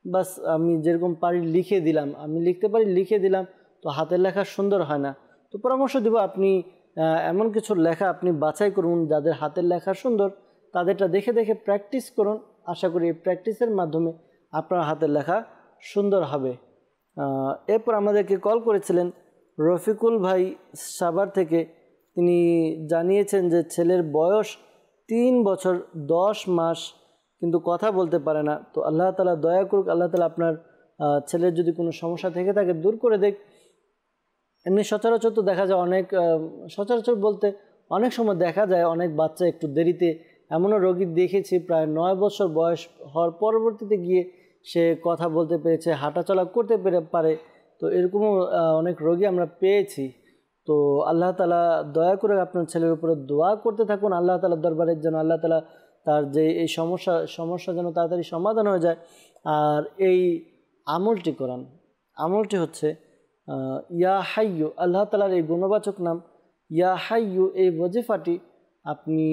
বাস আমি যেরকম পারি লিখে দিলাম, আমি লিখতে পারি লিখে দিলাম, তো হাতের লেখা সুন্দর হয় না। তো পরামর্শ দেব, আপনি এমন কিছু লেখা আপনি বাছাই করুন যাদের হাতের লেখা সুন্দর, তাদেরটা দেখে দেখে প্র্যাকটিস করুন। আশা করি এই প্র্যাকটিসের মাধ্যমে আপনার হাতের লেখা সুন্দর হবে। এরপর আমাদেরকে কল করেছিলেন রফিকুল ভাই সাভার থেকে। তিনি জানিয়েছেন যে ছেলের বয়স 3 বছর 10 মাস, কিন্তু কথা বলতে পারে না। তো আল্লাহ তাআলা দয়া করুক, আল্লাহ তাআলা আপনার ছেলের যদি কোনো সমস্যা থেকে থাকে দূর করে দেখ। এমনি সচরাচর তো দেখা যায় সচরাচর বলতে অনেক সময় দেখা যায় অনেক বাচ্চা একটু দেরিতে, এমনও রোগী দেখেছি প্রায় 9 বছর বয়স হওয়ার পরবর্তীতে গিয়ে সে কথা বলতে পেরেছে, হাঁটাচলা করতে পারে। তো এরকমও অনেক রোগী আমরা পেয়েছি। তো আল্লাহ তাআলা দয়া করে আপনার ছেলের উপরে দোয়া করতে থাকুন, আল্লাহ তাআলার দরবারে যেন আল্লাহ তাআলা তার যে এই সমস্যা যেন তাড়াতাড়ি সমাধান হয়ে যায়। আর এই আমলটি করান, আমলটি হচ্ছে ইয়া হাইয়ু, আল্লাহ তাআলার এই গুণবাচক নাম ইয়া হাইয়ু, এই ওয়াজিফাটি আপনি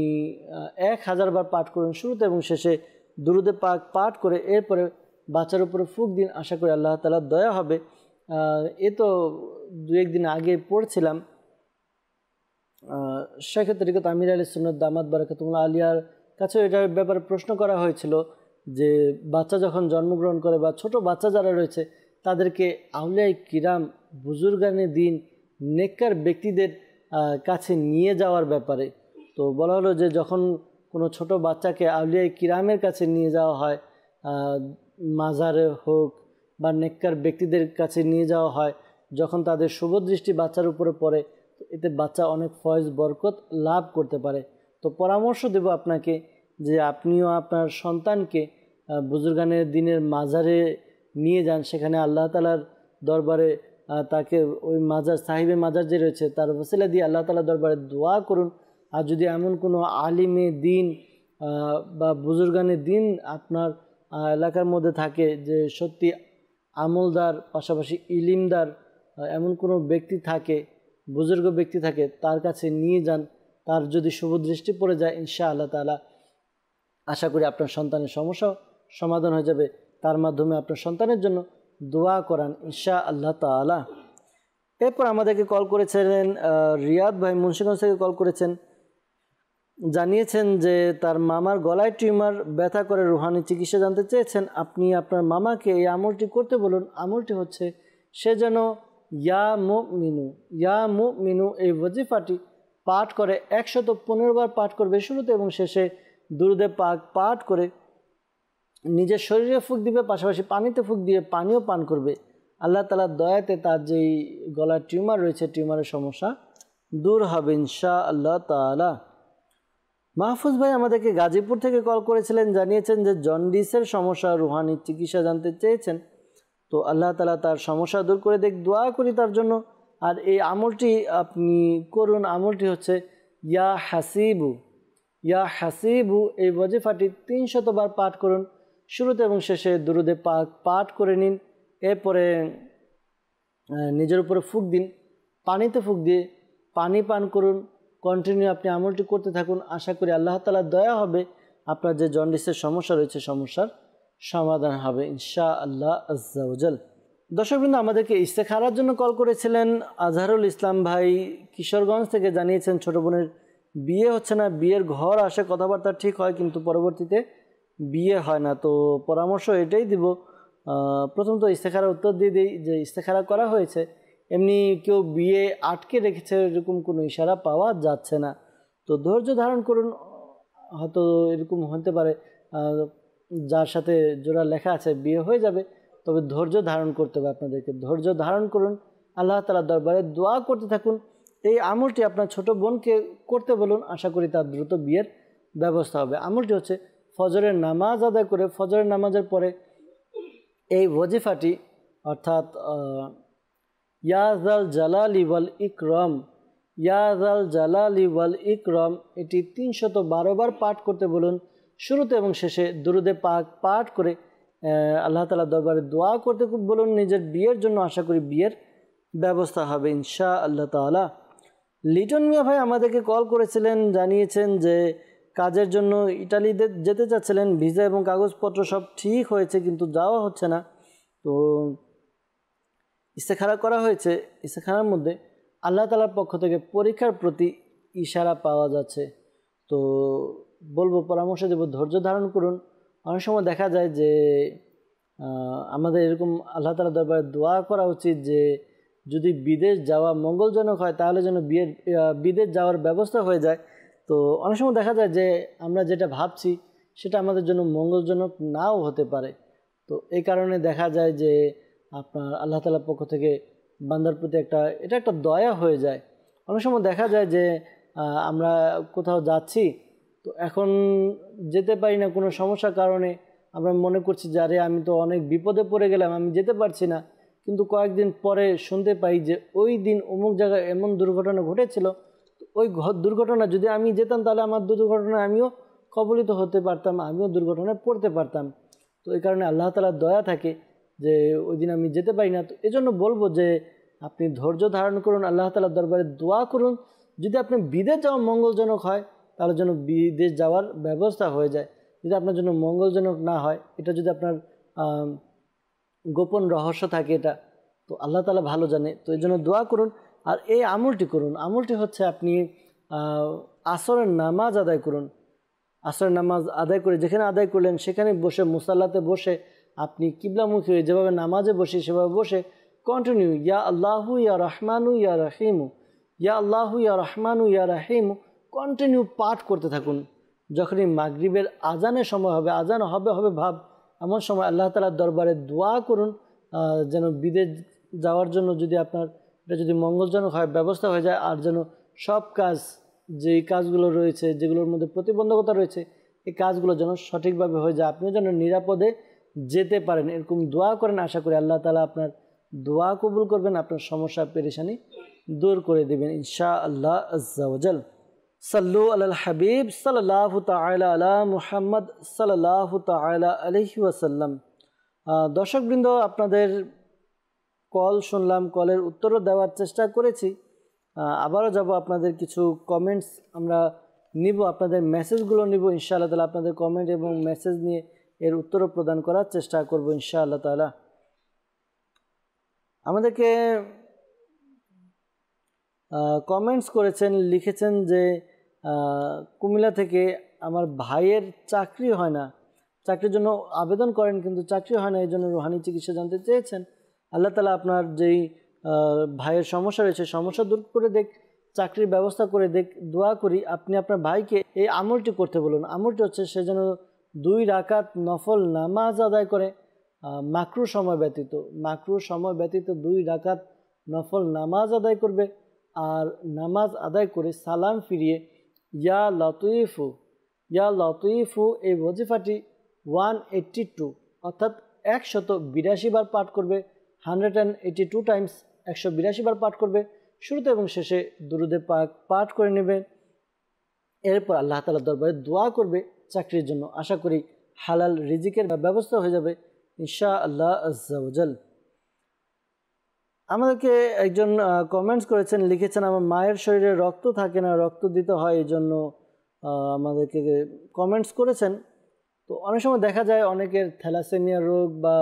1000 বার পাঠ করুন শুরুতে এবং শেষে দুরুদে পাক পাঠ করে এরপরে বাচ্চার উপরে ফুঁক দিন। আশা করি আল্লাহ তাআলার দয়া হবে। এ তো 2-1 দিন আগে পড়ছিলাম, শেখ তরিকত আমির আলী সুন্নাত দামাত বারাকাতুল্লাহ আলিয়ার কাছে এটার ব্যাপারে প্রশ্ন করা হয়েছিল যে বাচ্চা যখন জন্মগ্রহণ করে বা ছোট বাচ্চা যারা রয়েছে তাদেরকে আউলিয়া কিরাম, বুজুর্গানে দিন, নেককার ব্যক্তিদের কাছে নিয়ে যাওয়ার ব্যাপারে। তো বলা হলো যে যখন কোনো ছোট বাচ্চাকে আউলিয়া কিরামের কাছে নিয়ে যাওয়া হয়, মাজারে হোক বা নেককার ব্যক্তিদের কাছে নিয়ে যাওয়া হয়, যখন তাদের শুভদৃষ্টি বাচ্চার উপরে পড়ে এতে বাচ্চা অনেক ফয়েজ বরকত লাভ করতে পারে। তো পরামর্শ দেব আপনাকে যে আপনিও আপনার সন্তানকে বুজুর্গানের দিনের মাজারে নিয়ে যান, সেখানে আল্লাহ তাআলার দরবারে তাকে ওই মাজার সাহিবে মাজার যে রয়েছে তার ওসিলা দিয়ে আল্লাহ তাআলার দরবারে দোয়া করুন। আর যদি এমন কোনো আলিমে দিন বা বুজুর্গানের দিন আপনার এলাকার মধ্যে থাকে যে সত্যি আমলদার পাশাপাশি ইলিমদার এমন কোনো ব্যক্তি থাকে, বুজুর্গ ব্যক্তি থাকে, তার কাছে নিয়ে যান। তার যদি শুভদৃষ্টি পড়ে যায় ইনশাআল্লাহ তাআলা আশা করি আপনার সন্তানের সমস্যা সমাধান হয়ে যাবে। তার মাধ্যমে আপনার সন্তানের জন্য দোয়া করান ইনশাআল্লাহ তাআলা। এরপর আমাদেরকে কল করেছিলেন রিয়াদ ভাই, মুন্সিগঞ্জ থেকে কল করেছেন, জানিয়েছেন যে তার মামার গলায় টিউমার ব্যথা করে, রুহানি চিকিৎসা জানতে চেয়েছেন। আপনি আপনার মামাকে এই আমলটি করতে বলুন। আমলটি হচ্ছে সে যেন ইয়া মুমিনু এই ওয়াজিফাটি পাঠ করে 115 বার পাঠ করবে শুরুতে এবং শেষে দুরুদে পাক পাঠ করে নিজের শরীরে ফুঁক দিবে, পাশাপাশি পানিতে ফুঁক দিয়ে পানিও পান করবে। আল্লাহ তাআলার দয়াতে তার যেই গলার টিউমার রয়েছে টিউমারের সমস্যা দূর হবে ইনশাআল্লাহ তাআলা। মাহফুজ ভাই আমাদেরকে গাজীপুর থেকে কল করেছিলেন, জানিয়েছেন যে জন্ডিসের সমস্যা, রুহানি চিকিৎসা জানতে চেয়েছেন। তো আল্লাহ তাআলা তার সমস্যা দূর করে দেখ, দোয়া করি তার জন্য। আর এই আমলটি আপনি করুন, আমলটি হচ্ছে ইয়া হাসিবু এই ওয়াজিফাটি 300 বার পাঠ করুন শুরুতে এবং শেষে দুরুদে পাক পাঠ করে নিন। এরপরে নিজের উপরে ফুঁক দিন, পানিতে ফুঁক দিয়ে পানি পান করুন। কন্টিনিউ আপনি আমলটি করতে থাকুন। আশা করি আল্লাহ তাআলার দয়া হবে, আপনার যে জন্ডিসের সমস্যা রয়েছে সমস্যার সমাধান হবে ইনশাআল্লাহ আজ্জা ওয়াজাল। দর্শকবৃন্দ আমাদেরকে ইস্তেখারার জন্য কল করেছিলেন আজহারুল ইসলাম ভাই কিশোরগঞ্জ থেকে, জানিয়েছেন ছোটো বোনের বিয়ে হচ্ছে না, বিয়ের ঘর আসে, কথাবার্তা ঠিক হয় কিন্তু পরবর্তীতে বিয়ে হয় না। তো পরামর্শ এটাই দিব, প্রথম তো ইস্তেখারার উত্তর দিয়ে দিই যে ইস্তেখারা করা হয়েছে, এমনি কেউ বিয়ে আটকে রেখেছে এরকম কোনো ইশারা পাওয়া যাচ্ছে না। তো ধৈর্য ধারণ করুন, হয়তো এরকম হতে পারে যার সাথে জোড়া লেখা আছে বিয়ে হয়ে যাবে, তবে ধৈর্য ধারণ করতে হবে আপনাদেরকে। ধৈর্য ধারণ করুন, আল্লাহ তাআলার দরবারে দোয়া করতে থাকুন। এই আমলটি আপনার ছোট বোনকে করতে বলুন, আশা করি তার দ্রুত বিয়ের ব্যবস্থা হবে। আমলটি হচ্ছে ফজরের নামাজ আদায় করে ফজরের নামাজের পরে এই ওয়াজিফাটি অর্থাৎ ইয়া যাল জালালি ওয়াল ইকরাম এটি 312 বার পাঠ করতে বলুন শুরুতে এবং শেষে দুরুদে পাক পাঠ করে আল্লাহ তাআলার দরবারে দোয়া করতে বলুন নিজের বিয়ের জন্য। আশা করি বিয়ের ব্যবস্থা হবে ইনশাআল্লাহ তাআলা। লিটন মিয়া ভাই আমাদেরকে কল করেছিলেন, জানিয়েছেন যে কাজের জন্য ইটালি যেতে চাচ্ছিলেন, ভিসা এবং কাগজপত্র সব ঠিক হয়েছে কিন্তু যাওয়া হচ্ছে না। তো ইস্তেখারা করা হয়েছে, ইস্তেখারার মধ্যে আল্লাহ তাআলার পক্ষ থেকে পরীক্ষার প্রতি ইশারা পাওয়া যাচ্ছে। তো বলবো, পরামর্শ দেব, ধৈর্য ধারণ করুন। অনেক সময় দেখা যায় যে আমাদের এরকম আল্লাহ তাআলার দরবারে দোয়া করা উচিত যে যদি বিদেশ যাওয়া মঙ্গলজনক হয় তাহলে যেন বিদেশ যাওয়ার ব্যবস্থা হয়ে যায়। তো অনেক সময় দেখা যায় যে আমরা যেটা ভাবছি সেটা আমাদের জন্য মঙ্গলজনক নাও হতে পারে। তো এই কারণে দেখা যায় যে আপনার আল্লাহ তাআলার পক্ষ থেকে বান্দার প্রতি এটা একটা দয়া হয়ে যায়। অনেক সময় দেখা যায় যে আমরা কোথাও যাচ্ছি, তো এখন যেতে পারি না কোনো সমস্যার কারণে, আমরা মনে করছি যে আরে আমি তো অনেক বিপদে পড়ে গেলাম, আমি যেতে পারছি না। কিন্তু কয়েকদিন পরে শুনতে পাই যে ওই দিন অমুক জায়গায় এমন দুর্ঘটনা ঘটেছিল, ওই দুর্ঘটনা যদি আমি যেতাম তাহলে আমার দুর্ঘটনায় আমিও কবলিত হতে পারতাম, আমিও দুর্ঘটনায় পড়তে পারতাম। তো এই কারণে আল্লাহ তাআলার দয়া থাকে যে ওই দিন আমি যেতে পারি না। তো এজন্য বলবো যে আপনি ধৈর্য ধারণ করুন, আল্লাহ তাআলার দরবারে দোয়া করুন। যদি আপনি বিদেশ যাওয়া মঙ্গলজনক হয় তাহলে যেন বিদেশ যাওয়ার ব্যবস্থা হয়ে যায়। যদি আপনার জন্য মঙ্গলজনক না হয়, এটা যদি আপনার গোপন রহস্য থাকে, এটা তো আল্লাহ তাআলা ভালো জানে। তো এই জন্য দোয়া করুন। আর এই আমলটি করুন, আমলটি হচ্ছে আপনি আসরের নামাজ আদায় করুন। আসরের নামাজ আদায় করে যেখানে আদায় করলেন সেখানে বসে মুসাল্লাতে বসে আপনি কিবলামুখী হয়ে যেভাবে নামাজে বসে সেভাবে বসে কন্টিনিউ ইয়া আল্লাহু ইয়া রহমানু ইয়া রাহিমু, ইয়া আল্লাহু ইয়া রহমানু ইয়া রাহিমু কন্টিনিউ পাঠ করতে থাকুন। যখনই মাগরিবের আজানের সময় হবে, আজান হবে হবে ভাব, এমন সময় আল্লাহ তাআলার দরবারে দোয়া করুন যেন বিদেশ যাওয়ার জন্য যদি আপনার এটা যদি মঙ্গলজনক হয় ব্যবস্থা হয়ে যায়, আর যেন সব কাজ যেই কাজগুলো রয়েছে যেগুলোর মধ্যে প্রতিবন্ধকতা রয়েছে এই কাজগুলো যেন সঠিকভাবে হয়ে যায়, আপনিও যেন নিরাপদে যেতে পারেন। এরকম দোয়া করেন, আশা করি আল্লাহ তাআলা আপনার দোয়া কবুল করবেন, আপনার সমস্যা পেরেশানি দূর করে দেবেন ইনশাআল্লাহ আজ্জা ওয়া জাল। সাল্লু আলাল হাবিব সাল্লাল্লাহু তাআলা আলা মুহাম্মদ সাল্লাল্লাহু তাআলা আলাইহি ওয়াসাল্লাম। দর্শকবৃন্দ, আপনাদের কল শুনলাম, কলের উত্তরও দেওয়ার চেষ্টা করেছি। আবারও যাব, আপনাদের কিছু কমেন্টস আমরা নিব, আপনাদের মেসেজগুলো নিব ইনশাআল্লাহ তাআলা। আপনাদের কমেন্ট এবং মেসেজ নিয়ে এর উত্তরও প্রদান করার চেষ্টা করব ইনশাআল্লাহ তাআলা। আমাদেরকে কমেন্টস করেছেন, লিখেছেন যে কুমিল্লা থেকে আমার ভাইয়ের চাকরি হয় না, চাকরির জন্য আবেদন করেন কিন্তু চাকরি হয় না, এই জন্য রুহানি চিকিৎসা জানতে চেয়েছেন। আল্লাহ তাআলা আপনার যেই ভাইয়ের সমস্যা রয়েছে সমস্যা দূর করে দেখ, চাকরির ব্যবস্থা করে দেখ। দোয়া করি আপনি আপনার ভাইকে এই আমলটি করতে বলুন। আমলটি হচ্ছে সে যেন 2 রাকাত নফল নামাজ আদায় করে মাকরু সময় ব্যতীত, মাকরু সময় ব্যতীত 2 রাকাত নফল নামাজ আদায় করবে। আর নামাজ আদায় করে সালাম ফিরিয়ে ইয়া লতিফু, ইয়া লতিফু এই ওজিফাটি 182 অর্থাৎ 182 বার পাঠ করবে, 182 টাইমস 182 বার পাঠ করবে। শুরুতে এবং শেষে দুরুদে পাক পাঠ করে নেবে। এরপর আল্লাহ তাআলার দরবারে দোয়া করবে চাকরির জন্য। আশা করি হালাল রিজিকের ব্যবস্থা হয়ে যাবে ইনশাআল্লাহ আজ্জা ওয়া জাল। আমাদেরকে একজন কমেন্টস করেছেন, লিখেছেন আমার মায়ের শরীরে রক্ত থাকে না, রক্ত দিতে হয়, এই জন্য আমাদেরকে কমেন্টস করেছেন। তো অনেক সময় দেখা যায় অনেকের থ্যালাসেমিয়া রোগ বা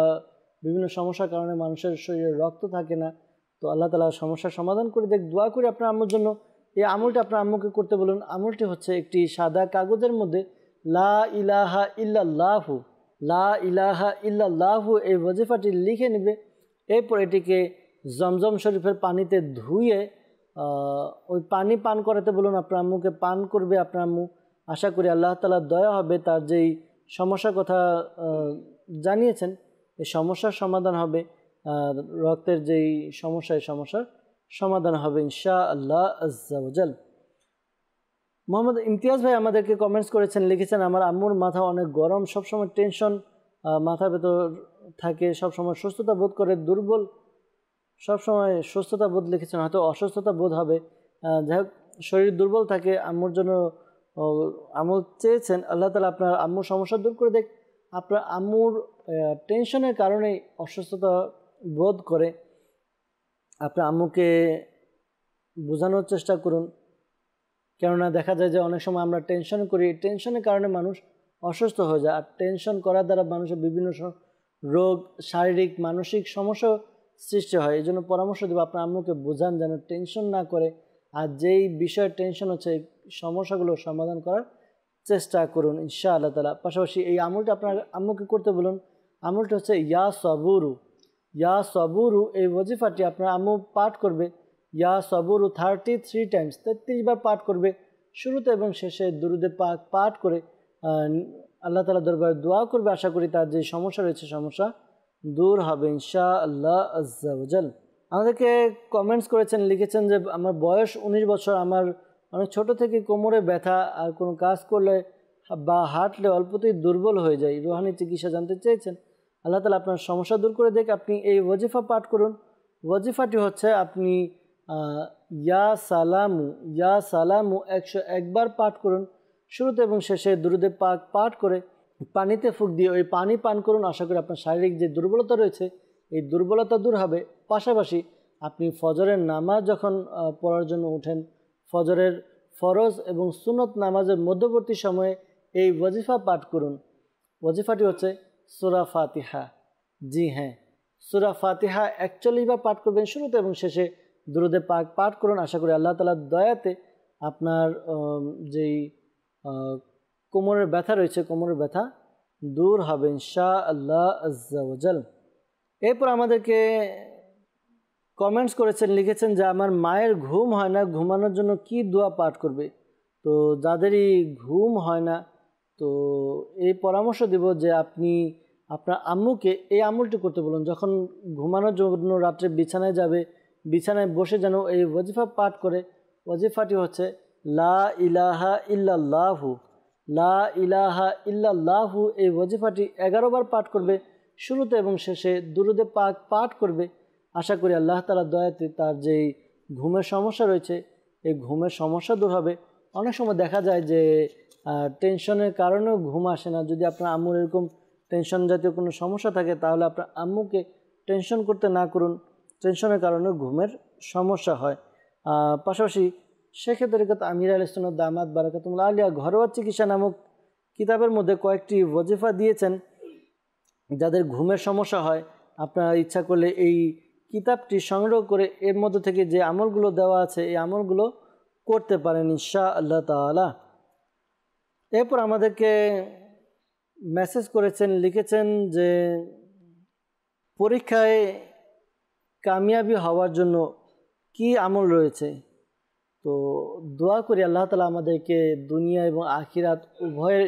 বিভিন্ন সমস্যার কারণে মানুষের শরীরে রক্ত থাকে না। তো আল্লাহ তাআলা সমস্যার সমাধান করে দেখ। দোয়া করে আপনার আম্মুর জন্য এই আমলটি আপনার আম্মুকে করতে বলুন। আমলটি হচ্ছে একটি সাদা কাগজের মধ্যে লা ইলাহা ইল্লাল্লাহু, লা ইলাহা ইল্লাল্লাহু এই ওজিফাটি লিখে নেবে। এরপর এটিকে জমজম শরীফের পানিতে ধুয়ে ওই পানি পান করাতে বলুন। আপনার আম্মুকে পান করবে আপনার আম্মু। আশা করি আল্লাহ তাআলার দয়া হবে, তার যেই সমস্যার কথা জানিয়েছেন এই সমস্যার সমাধান হবে, রক্তের যেই সমস্যা এই সমস্যার সমাধান হবে ইনশাআল্লাহ আজ্জা ওয়া জাল। মোহাম্মদ ইমতিয়াজ ভাই আমাদেরকে কমেন্টস করেছেন, লিখেছেন আমার আম্মুর মাথা অনেক গরম, সবসময় টেনশন, মাথার ভেতর থাকে, সবসময় সুস্থতা বোধ করে, দুর্বল, সবসময় সুস্থতা বোধ লিখেছেন, হয়তো অসুস্থতা বোধ হবে। যাই হোক, শরীর দুর্বল থাকে, আম্মুর জন্য আমল চেয়েছেন। আল্লাহ তাআলা আপনার আম্মুর সমস্যা দূর করে দেখ। আপনার আম্মুর টেনশনের কারণেই অসুস্থতা বোধ করে, আপনার আম্মুকে বোঝানোর চেষ্টা করুন। কেননা দেখা যায় যে অনেক সময় আমরা টেনশন করি, টেনশনের কারণে মানুষ অসুস্থ হয়ে যায়। আর টেনশন করার দ্বারা মানুষের বিভিন্ন রোগ, শারীরিক মানসিক সমস্যা সৃষ্টি হয়। এই জন্য পরামর্শ দেবো আপনার আম্মুকে বোঝান যেন টেনশন না করে, আর যেই বিষয়ের টেনশন হচ্ছে এই সমস্যাগুলো সমাধান করার চেষ্টা করুন ইনশাআল্লাহ তাআলা। পাশাপাশি এই আমলটা আপনার আম্মুকে করতে বলুন। আমলটা হচ্ছে ইয়া সবুরু, ইয়া সবুরু এই ওজিফাটি আপনার আম্মু পাঠ করবে। ইয়া সবুরু 33 টাইমস 33 বার পাঠ করবে। শুরুতে এবং শেষে দুরুদে পাক পাঠ করে আল্লাহ তাআলার দরবারে দোয়া করবে। আশা করি তার যে সমস্যা রয়েছে সমস্যা দূর হবে ইনশাআল্লাহ আজ্জা ওয়া জাল। আমাদেরকে কমেন্টস করেছেন, লিখেছেন যে আমার বয়স 19 বছর, আমার অনেক ছোট থেকে কোমরে ব্যথা, আর কোনো কাজ করলে বা হাঁটলে অল্পতেই দুর্বল হয়ে যায়, রুহানি চিকিৎসা জানতে চেয়েছেন। আল্লাহ তাআলা আপনার সমস্যা দূর করে দেখ। আপনি এই ওজিফা পাঠ করুন। ওজিফাটি হচ্ছে আপনি ইয়া সালামু, ইয়া সালামু 101 বার পাঠ করুন। শুরুতে এবং শেষে দুরুদে পাক পাঠ করে পানিতে ফুঁক দিয়ে ওই পানি পান করুন। আশা করি আপনার শারীরিক যে দুর্বলতা রয়েছে এই দুর্বলতা দূর হবে। পাশাপাশি আপনি ফজরের নামাজ যখন পড়ার জন্য ওঠেন, ফজরের ফরজ এবং সুন্নত নামাজের মধ্যবর্তী সময়ে এই ওয়াজিফা পাঠ করুন। ওয়াজিফাটি হচ্ছে সূরা ফাতিহা। জি হ্যাঁ, সূরা ফাতিহা 41 বার পাঠ করবেন শুরুতে এবং শেষে দুরূদে পাক পাঠ করুন। আশা করি আল্লাহ তাআলার দয়াতে আপনার যেই কোমরের ব্যথা রয়েছে, কোমরের ব্যথা দূর হবে ইনশাআল্লাহ আজ্জা ওয়া জাল। এরপর আমাদেরকে কমেন্টস করেছেন, লিখেছেন যে আমার মায়ের ঘুম হয় না, ঘুমানোর জন্য কি দোয়া পাঠ করবে। তো যাদেরই ঘুম হয় না, তো এই পরামর্শ দিব যে আপনি আপনার আম্মুকে এই আমলটি করতে বলুন। যখন ঘুমানোর জন্য রাত্রে বিছানায় যাবে, বিছানায় বসে যেন এই ওয়াজিফা পাঠ করে। ওয়াজিফাটি হচ্ছে লা ইলাহা ইল্লাল্লাহু, লা ইলাহা ইল্লাল্লাহু। এই ওয়াজিফাটি 11 বার পাঠ করবে শুরুতে এবং শেষে দুরূদে পাক পাঠ করবে। আশা করি আল্লাহ তাআলার দয়াতে তার যেই ঘুমের সমস্যা রয়েছে এই ঘুমের সমস্যা দূর হবে। অনেক সময় দেখা যায় যে টেনশনের কারণেও ঘুম আসে না। যদি আপনার আম্মুর এরকম টেনশন জাতীয় কোনো সমস্যা থাকে তাহলে আপনার আম্মুকে টেনশন করতে না করুন, টেনশনের কারণেও ঘুমের সমস্যা হয়। পাশাপাশি শেখ তরিকত আমির আল সুন্নাত দামাত বারাকাতুহুল আলিয়া ঘরোয়া চিকিৎসা নামক কিতাবের মধ্যে কয়েকটি ওয়াজিফা দিয়েছেন যাদের ঘুমের সমস্যা হয়। আপনারা ইচ্ছা করলে এই কিতাবটি সংগ্রহ করে এর মধ্যে থেকে যে আমলগুলো দেওয়া আছে এই আমলগুলো করতে পারেন ইনশাআল্লাহ তাআলা। এরপর আমাদেরকে মেসেজ করেছেন, লিখেছেন যে পরীক্ষায় কামিয়াবি হওয়ার জন্য কি আমল রয়েছে। তো দোয়া করি আল্লাহ তাআলা আমাদেরকে দুনিয়া এবং আখিরাত উভয়ের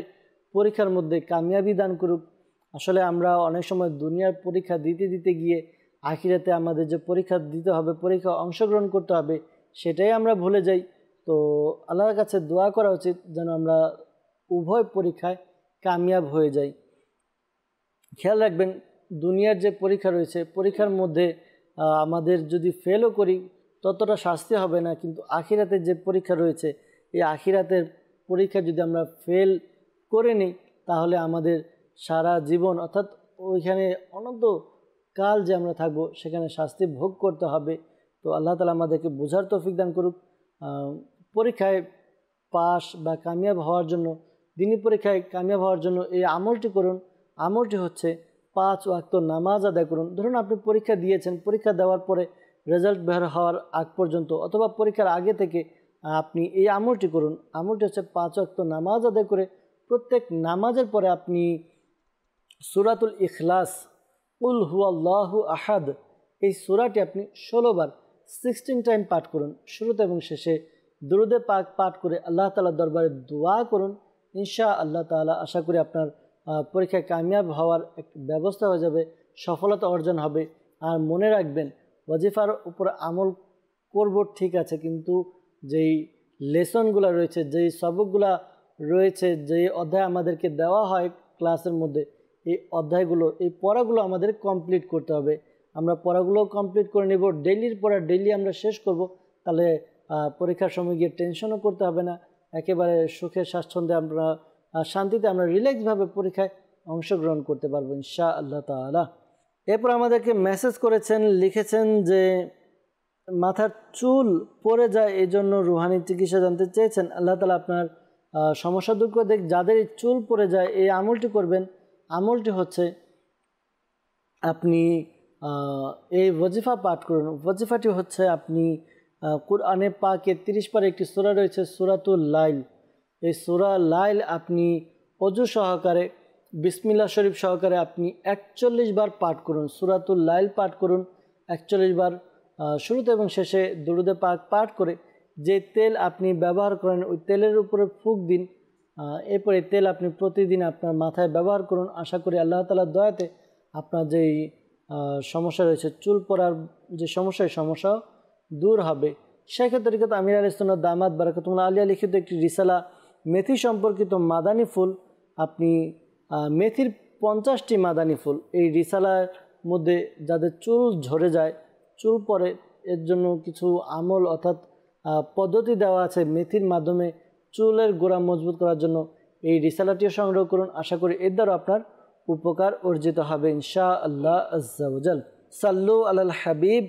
পরীক্ষার মধ্যে কামিয়াবি দান করুক। আসলে আমরা অনেক সময় দুনিয়ার পরীক্ষা দিতে দিতে গিয়ে আখিরাতে আমাদের যে পরীক্ষা দিতে হবে, পরীক্ষা অংশগ্রহণ করতে হবে, সেটাই আমরা ভুলে যাই। তো আল্লাহর কাছে দোয়া করা উচিত যেন আমরা উভয় পরীক্ষায় কামিয়াব হয়ে যাই। খেয়াল রাখবেন, দুনিয়ার যে পরীক্ষা রয়েছে পরীক্ষার মধ্যে আমাদের যদি ফেলও করি ততটা শাস্তি হবে না, কিন্তু আখিরাতের যে পরীক্ষা রয়েছে এই আখিরাতের পরীক্ষা যদি আমরা ফেল করে নিই তাহলে আমাদের সারা জীবন অর্থাৎ ওইখানে অনন্ত কাল যে আমরা থাকবো সেখানে শাস্তি ভোগ করতে হবে। তো আল্লাহ তাআলা আমাদেরকে বোঝার তৌফিক দান করুক। পরীক্ষায় পাস বা কামিয়াব হওয়ার জন্য, দিনী পরীক্ষায় কামিয়াব হওয়ার জন্য এই আমলটি করুন। আমলটি হচ্ছে 5 ওয়াক্ত নামাজ আদায় করুন। ধরুন আপনি পরীক্ষা দিয়েছেন, পরীক্ষা দেওয়ার পরে রেজাল্ট বের হওয়ার আগ পর্যন্ত অথবা পরীক্ষার আগে থেকে আপনি এই আমলটি করুন। আমলটি হচ্ছে 5 ওয়াক্ত নামাজ আদায় করে প্রত্যেক নামাজের পরে আপনি সূরাতুল ইখলাস, কুল হুয়াল্লাহু আহাদ, এই সূরাটি আপনি 16 বার 16 টাইম পাঠ করুন। শুরুতে এবং শেষে দুরূদে পাক পাঠ করে আল্লাহ তাআলার দরবারে দোয়া করুন। ইনশাআল্লাহ তাআলা আশা করি আপনার পরীক্ষায় কামিয়াব হওয়ার একটা ব্যবস্থা হয়ে যাবে, সফলতা অর্জন হবে। আর মনে রাখবেন, ওয়াজিফার উপর আমল করব ঠিক আছে, কিন্তু যেই লেসনগুলো রয়েছে, যেই সবকগুলো রয়েছে, যেই অধ্যায় আমাদেরকে দেওয়া হয় ক্লাসের মধ্যে, এই অধ্যায়গুলো, এই পড়াগুলো আমাদের কমপ্লিট করতে হবে। আমরা পড়াগুলো কমপ্লিট করে নেব, ডেইলির পড়া ডেইলি আমরা শেষ করব। তাহলে পরীক্ষার সময় গিয়ে টেনশনও করতে হবে না, একেবারে সুখে স্বাচ্ছন্দ্যে আমরা শান্তিতে আমরা রিল্যাক্সভাবে পরীক্ষায় অংশগ্রহণ করতে পারবো ইনশাআল্লাহ তাআলা। এরপর আমাদেরকে মেসেজ করেছেন, লিখেছেন যে মাথার চুল পড়ে যায় এই জন্য রুহানি চিকিৎসা জানতে চেয়েছেন। আল্লাহ তাআলা আপনার সমস্যা দূর করে দেখ। যাদের চুল পড়ে যায় এই আমলটি করবেন। আমলটি হচ্ছে আপনি এই ওয়াজিফা পাঠ করুন। ওয়াজিফাটি হচ্ছে আপনি কুরআনে পাকে 30 পারে একটি সূরা রয়েছে সূরাতুল লাইল। এই সূরা লাইল আপনি অজু সহকারে বিসমিল্লাহ শরীফ সহকারে আপনি 41 বার পাঠ করুন। সূরাতুল লাইল পাঠ করুন 41 বার, শুরুতে এবং শেষে দুরূদে পাক পাঠ করে যে তেল আপনি ব্যবহার করেন ওই তেলের উপরে ফুঁক দিন। এরপরে তেল আপনি প্রতিদিন আপনার মাথায় ব্যবহার করুন। আশা করি আল্লাহ তাআলার দয়াতে আপনার যেই সমস্যা রয়েছে চুল পড়ার যে সমস্যা, এই সমস্যাও দূর হবে। শেখ তরিকত আমির আল সুন্নাত দামাত বারাকাতুহুল আলিয়া লিখিত একটি রিসালা মেথি সম্পর্কিত মাদানী ফুল, আপনি মেথির 50টি মাদানী ফুল, এই রিসালার মধ্যে যাদের চুল ঝরে যায়, চুল পড়ে, এর জন্য কিছু আমল অর্থাৎ পদ্ধতি দেওয়া আছে মেথির মাধ্যমে চুলের গোড়া মজবুত করার জন্য। এই রিসালাটিও সংগ্রহ করুন। আশা করি এর দ্বারা আপনার উপকার অর্জিত হবে ইনশাআল্লাহ আজ্জা ওয়া জাল। সাল্লু আলাল হাবিব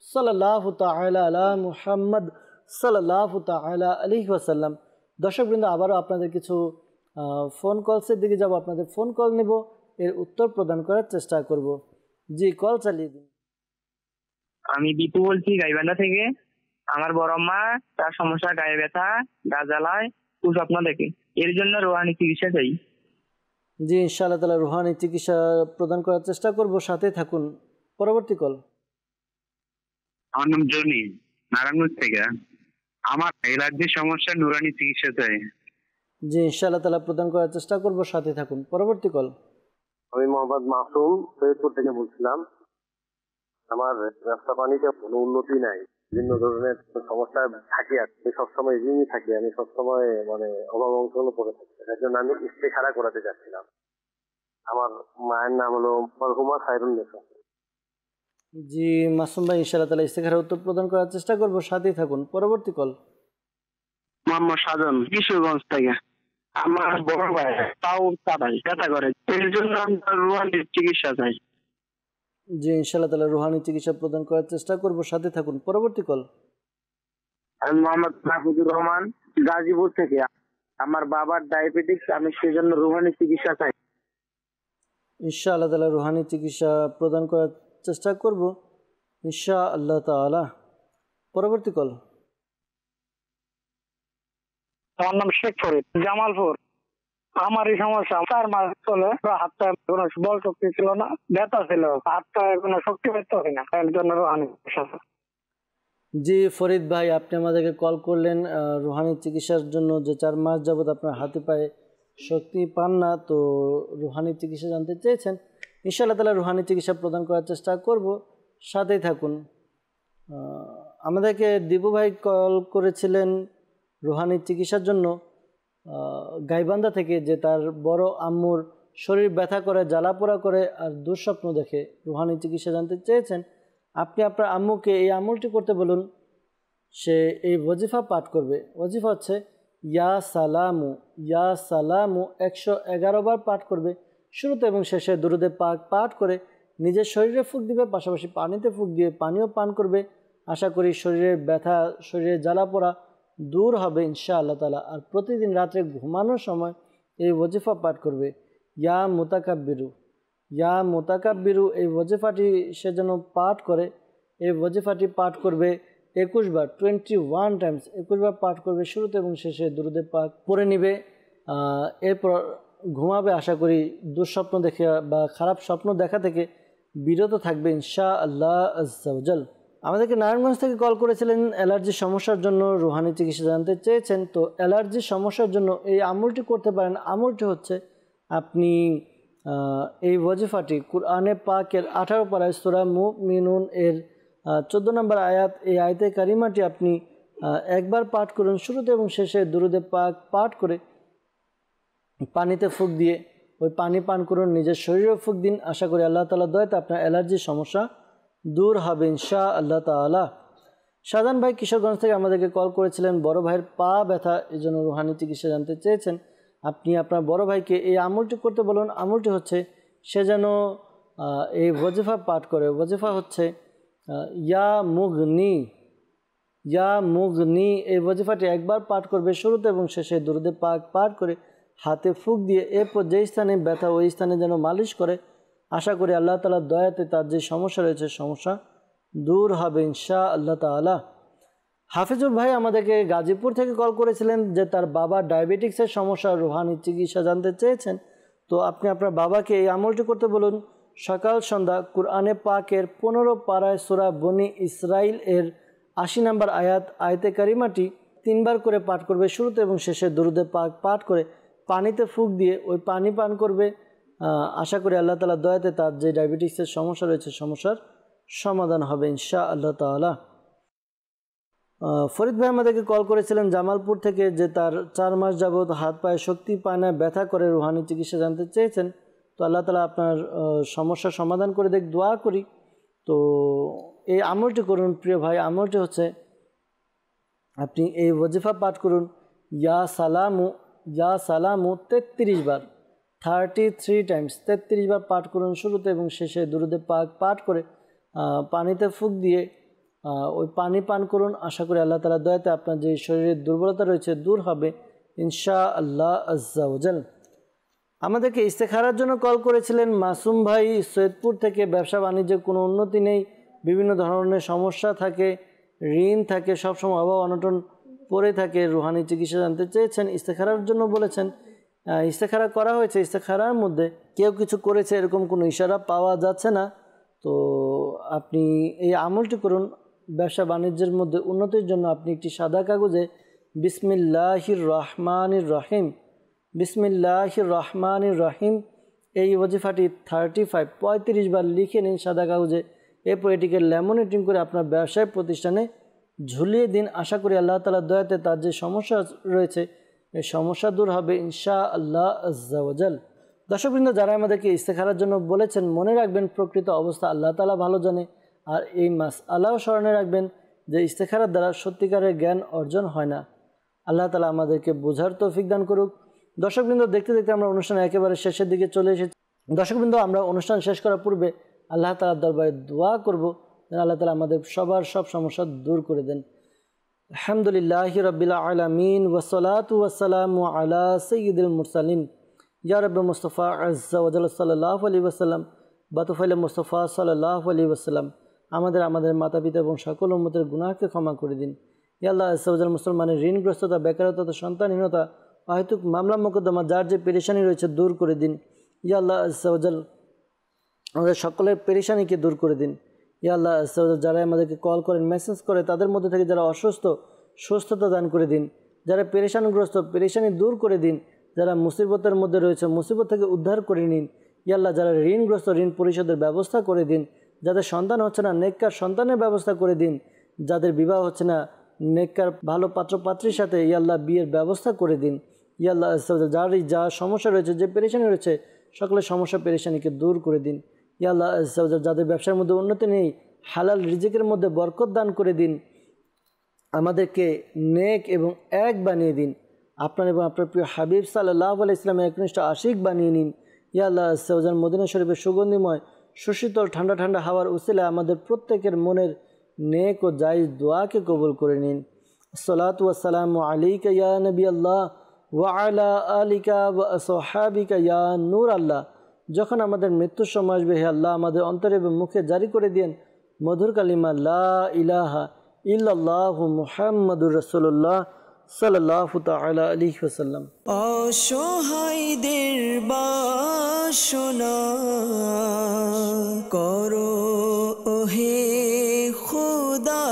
সাল্লাল্লাহু তাআলা আলা মুহাম্মদ সাল্লাল্লাহু তাআলা আলাইহি ওয়াসাল্লাম। দর্শকবৃন্দ, আবারও আপনাদের কিছু ফোন কলসের দিকে যাব, আপনাদের ফোন কল নেব, এর উত্তর প্রদান করার চেষ্টা করব। জি, কল চালিয়ে দিন। আমি দীপু বলছি গাইবান্ধা থেকে। আমার বড় মা, তার সমস্যা গায়ে ব্যথা, গা জ্বালায়, কুস্বপ্ন দেখে, এর জন্য রোহানি চিকিৎসা চাই। জি, ইনশাআল্লাহ তাআলা রুহানি চিকিৎসা প্রদান করার চেষ্টা করব, সাথে থাকুন। পরবর্তী কল। আমার নাম জনি, নারায়ণগঞ্জ থেকে। আমার অ্যালার্জির সমস্যা, নুরানি চিকিৎসা চাই। জি, ইনশাআল্লাহ তাআলা প্রদান করার চেষ্টা করব, সাথে থাকুন। পরবর্তী কল। আমি মোহাম্মদ মাসুম, সৈয়দপুর থেকে বলছিলাম। আমার রাস্তা পানিতে কোনো উন্নতি নাই, বিভিন্ন ধরনের সমস্যা থাকি, আর সবসময় এগিয়ে থাকি, আমি সবসময় মানে অভাব অনটন পড়ে থাকি। এর জন্য আমি ইস্তেখারা করাতে চাচ্ছিলাম। আমার মায়ের নাম হলো মরহুমা খায়রুন নেসা। জি মাসুম ভাই, ইনশাআল্লাহ তাআলা ইস্তেখারার উত্তর প্রদান করার চেষ্টা করব, সাথেই থাকুন। পরবর্তী কল। মোহাম্মদ সাজন, কিশোরগঞ্জ থেকে। আমার বড় ভাই তাও কাটাই ব্যথা করে, এর জন্য আমরা রোহানি চিকিৎসা চাই। জি, ইনশাআল্লাহ তাআলা রুহানি চিকিৎসা প্রদান করার চেষ্টা করব, সাথে থাকুন। পরবর্তী কল। আমি মোহাম্মদ মাহফুজুর রহমান, গাজীপুর থেকে। আমার বাবার ডায়াবেটিস, আমি সেজন্য রোহানি চিকিৎসা চাই। ইনশাআল্লাহ তাআলা রুহানি চিকিৎসা প্রদান করার চেষ্টা করব, ইনশাআল্লাহ তাআলা। পরবর্তী কল। আমার নাম শেখ ফরিদ, জামালপুর। আমার এই সমস্যা 4 মাস চলে, হাতটা কোনো বল শক্তি ছিল না, ব্যথা ছিল, হাতটা কোনো শক্তি পেতে হয় না, এর জন্য রোহানি চিকিৎসা। জি ফরিদ ভাই, আপনি আমাদেরকে কল করলেন রুহানি চিকিৎসার জন্য, যে 4 মাস যাবত আপনার হাতে পায়ে শক্তি পান না, তো রুহানি চিকিৎসা জানতে চেয়েছেন। ইনশাআল্লাহ তাআলা রুহানি চিকিৎসা প্রদান করার চেষ্টা করব, সাথেই থাকুন। আমাদেরকে দীপু ভাই কল করেছিলেন রুহানি চিকিৎসার জন্য গাইবান্ধা থেকে, যে তার বড় আম্মুর শরীর ব্যথা করে, জ্বালাপোড়া করে আর দুঃস্বপ্ন দেখে, রুহানি চিকিৎসা জানতে চেয়েছেন। আপনি আপনার আম্মুকে এই আমলটি করতে বলুন, সে এই ওয়াজিফা পাঠ করবে। ওয়াজিফা হচ্ছে ইয়া সালামু, ইয়া সালামু 111 বার পাঠ করবে। শুরুতে এবং শেষে দুরুদে পাক পাঠ করে নিজের শরীরে ফুঁক দিবে, পাশাপাশি পানিতে ফুঁক দিয়ে পানিও পান করবে। আশা করি শরীরের ব্যথা, শরীরের জ্বালাপোড়া দূর হবে ইনশাআল্লাহ তাআলা। আর প্রতিদিন রাত্রে ঘুমানোর সময় এই ওয়াজিফা পাঠ করবে, ইয়া মুতাকাব্বিরু, ইয়া মুতাকাব্বিরু। এই ওয়াজিফাটি সে যেন পাঠ করে। এই ওয়াজিফাটি পাঠ করবে 21 বার, 21 টাইমস 21 বার পাঠ করবে। শুরুতে এবং শেষে দুরুদে পাক পড়ে নিবে, এরপর ঘুমাবে। আশা করি দুঃস্বপ্ন দেখে বা খারাপ স্বপ্ন দেখা থেকে বিরত থাকবে ইনশাআল্লাহ আজ্জা ওয়া জাল। আমাদেরকে নারায়ণগঞ্জ থেকে কল করেছিলেন, অ্যালার্জির সমস্যার জন্য রুহানি চিকিৎসা জানতে চেয়েছেন। তো অ্যালার্জির সমস্যার জন্য এই আমলটি করতে পারেন। আমলটি হচ্ছে, আপনি এই ওয়াজিফাটি কুরআনে পাকের 18 পারায় সূরা মুমিনুন এর 14 নম্বর আয়াত, এই আয়াতে কারিমাটি আপনি একবার পাঠ করুন। শুরুতে এবং শেষে দুরুদে পাক পাঠ করে পানিতে ফুঁক দিয়ে ওই পানি পান করুন, নিজের শরীরেও ফুঁক দিন। আশা করি আল্লাহ তাআলা দয়াতে আপনার অ্যালার্জির সমস্যা দূর হবে ইনশাআল্লাহ তাআলা। শাহজাহান ভাই কিশোরগঞ্জ থেকে আমাদেরকে কল করেছিলেন, বড় ভাইয়ের পা ব্যথা, এই জন্য রুহানি চিকিৎসা জানতে চেয়েছেন। আপনি আপনার বড় ভাইকে এই আমলটি করতে বলুন। আমলটি হচ্ছে, সে যেন এই ওয়াজিফা পাঠ করে। ওয়াজিফা হচ্ছে ইয়া মুগনি, ইয়া মুগনি। এই ওয়াজিফাটি একবার পাঠ করবে। শুরুতে এবং শেষে দুরুদে পাক পাঠ করে হাতে ফুঁক দিয়ে এরপর যেই স্থানে ব্যথা ওই স্থানে যেন মালিশ করে। আশা করি আল্লাহ তাআলার দয়াতে তার যে সমস্যা রয়েছে সমস্যা দূর হবে ইনশাআল্লাহ তাআলা। হাফিজুর ভাই আমাদেরকে গাজীপুর থেকে কল করেছিলেন, যে তার বাবা ডায়াবেটিক্সের সমস্যা, রুহানি চিকিৎসা জানতে চেয়েছেন। তো আপনি আপনার বাবাকে এই আমলটি করতে বলুন। সকাল সন্ধ্যা কুরআনে পাকের 15 পারায় সূরা বনি ইসরাইল এর 80 নম্বর আয়াত, আয়াতে কারিমাটি 3 বার করে পাঠ করবে। শুরুতে এবং শেষে দুরুদে পাক পাঠ করে পানিতে ফুঁক দিয়ে ওই পানি পান করবে। আশা করি আল্লাহ তাআলার দয়াতে তার যে ডায়াবেটিক্সের সমস্যা রয়েছে সমস্যার সমাধান হবে ইনশাআল্লাহ তাআলা। ফরিদ ভাই আমাদেরকে কল করেছিলেন জামালপুর থেকে, যে তার 4 মাস যাবত হাত পায়ে শক্তি পায় না, ব্যথা করে, রুহানি চিকিৎসা জানতে চেয়েছেন। তো আল্লাহ তাআলা আপনার সমস্যার সমাধান করে দেখ, দোয়া করি। তো এই আমলটি করুন প্রিয় ভাই। আমলটি হচ্ছে, আপনি এই ওয়াজিফা পাঠ করুন, ইয়া সালামু, ইয়া সালামু 33 বার, 33 টাইমস 33 বার পাঠ করুন। শুরুতে এবং শেষে দুরুদে পাক পাঠ করে পানিতে ফুঁক দিয়ে ওই পানি পান করুন। আশা করি আল্লাহ তাআলার দয়াতে আপনার যে শরীরের দুর্বলতা রয়েছে দূর হবে ইনশাআল্লাহ আজ্জা ওয়াজাল। আমাদেরকে ইস্তেখারার জন্য কল করেছিলেন মাসুম ভাই সৈয়দপুর থেকে। ব্যবসা বাণিজ্যে কোনো উন্নতি নেই, বিভিন্ন ধরনের সমস্যা থাকে, ঋণ থাকে, সবসময় অভাব অনটন পড়ে থাকে, রুহানি চিকিৎসা জানতে চেয়েছেন, ইস্তেখারার জন্য বলেছেন। ইস্তেখারা করা হয়েছে, ইস্তেখারার মধ্যে কেউ কিছু করেছে এরকম কোনো ইশারা পাওয়া যাচ্ছে না। তো আপনি এই আমলটি করুন। ব্যবসা বাণিজ্যের মধ্যে উন্নতির জন্য আপনি একটি সাদা কাগজে বিসমিল্লাহির রহমানির রহিম, বিসমিল্লাহির রহমানির রহিম এই ওয়াজিফাটি 35 বার লিখে নিন সাদা কাগজে। এরপর এটিকে ল্যামিনেটিং করে আপনার ব্যবসায় প্রতিষ্ঠানে ঝুলিয়ে দিন। আশা করি আল্লাহ তাআলার দয়াতে তার যে সমস্যা রয়েছে এই সমস্যা দূর হবে ইনশাআল্লাহ আজ্জা ওয়াজাল। দর্শকবৃন্দ, যারা আমাদেরকে ইস্তেখারার জন্য বলেছেন, মনে রাখবেন প্রকৃত অবস্থা আল্লাহ তাআলা ভালো জানে। আর এই মাসআলাও স্মরণে রাখবেন যে ইস্তেখারার দ্বারা সত্যিকারের জ্ঞান অর্জন হয় না। আল্লাহ তাআলা আমাদেরকে বোঝার তৌফিক দান করুক। দর্শকবৃন্দ, দেখতে দেখতে আমরা অনুষ্ঠানের একেবারে শেষের দিকে চলে এসেছি। দর্শকবৃন্দ, আমরা অনুষ্ঠান শেষ করার পূর্বে আল্লাহ তাআলার দরবারে দোয়া করব যেন আল্লাহ তাআলা আমাদের সবার সব সমস্যা দূর করে দেন। আলহামদুলিল্লাহি রাব্বিল আলামিন ওয়াসসালাতু ওয়াসসালামু আলা সাইয়্যিদিল মুরসালিন ইয়া রাব্বি মুস্তাফা আজ্জা ওয়া জাল্লা সাল্লাল্লাহু আলাইহি ওয়াসাল্লাম বাতুফাইল মুস্তাফা সাল্লাল্লাহু আলাইহি ওয়াসাল্লাম আমাদের মাতা পিতা এবং সকল উম্মতের গুনাহকে ক্ষমা করে দিন। ইয়া আল্লাহ আজ্জা ওয়া জাল্লা মুসলমানের ঋণগ্রস্ততা, বেকারত্ব, সন্তানহীনতা, অহেতুক মামলা মোকদ্দমা, যার যে পেরেশানি রয়েছে দূর করে দিন। ইয়া আল্লাহ আজ্জা ওয়া জাল্লা আমাদের সকলের পেরেশানিকে দূর করে দিন। ইয়া আল্লাহ আজ্জা ওয়া জাল্লা যারা আমাদেরকে কল করেন, মেসেজ করে, তাদের মধ্যে থেকে যারা অসুস্থ সুস্থতা দান করে দিন। যারা পেরেশানগ্রস্ত পেরেশানি দূর করে দিন। যারা মুসিবতের মধ্যে রয়েছে মুসিবত থেকে উদ্ধার করে নিন। ইয়া আল্লাহ যারা ঋণগ্রস্ত ঋণ পরিশোধের ব্যবস্থা করে দিন। যাদের সন্তান হচ্ছে না নেককার সন্তানের ব্যবস্থা করে দিন। যাদের বিবাহ হচ্ছে না নেককার ভালো পাত্র পাত্রীর সাথে ইয়া আল্লাহ বিয়ের ব্যবস্থা করে দিন। ইয়া আল্লাহ যারই যা সমস্যা রয়েছে, যে পেরেশানি রয়েছে, সকলের সমস্যা পেরেশানিকে দূর করে দিন। ইয়া আল্লাহ যাদের ব্যবসার মধ্যে উন্নতি নেই, হালাল রিজিকের মধ্যে বরকত দান করে দিন। আমাদেরকে নেক এবং এক বানিয়ে দিন। আপনার এবং আপনার প্রিয় হাবিব সাল্লাল্লাহু আলাইহি ওয়াসাল্লামের একনিষ্ঠ আশিক বানিয়ে নিন। ইয়া আল্লাহ মদিনা শরীফের সুগন্ধিময় সুশীতল ঠান্ডা ঠান্ডা হাওয়ার উসিলায় আমাদের প্রত্যেকের মনের নেক ও জায়েজ দোয়াকে কবুল করে নিন। আসসালাতু ওয়াসসালামু আলাইকা ইয়া নবী আল্লাহ ওয়া আলা আলিকা ওয়া আসহাবিকা ইয়া নূর আল্লাহ। যখন আমাদের মৃত্যুর সময় আসবে, হে আল্লাহ আমাদের অন্তরে এবং মুখে জারি করে দিন মধুর কালিমা লা ইলাহা ইল্লাল্লাহু মুহাম্মাদুর রাসূলুল্লাহ সাল্লাল্লাহু তাআলা আলাইহি ওয়াসাল্লাম। অসহায়দের বাসনা করো ওহে খোদা।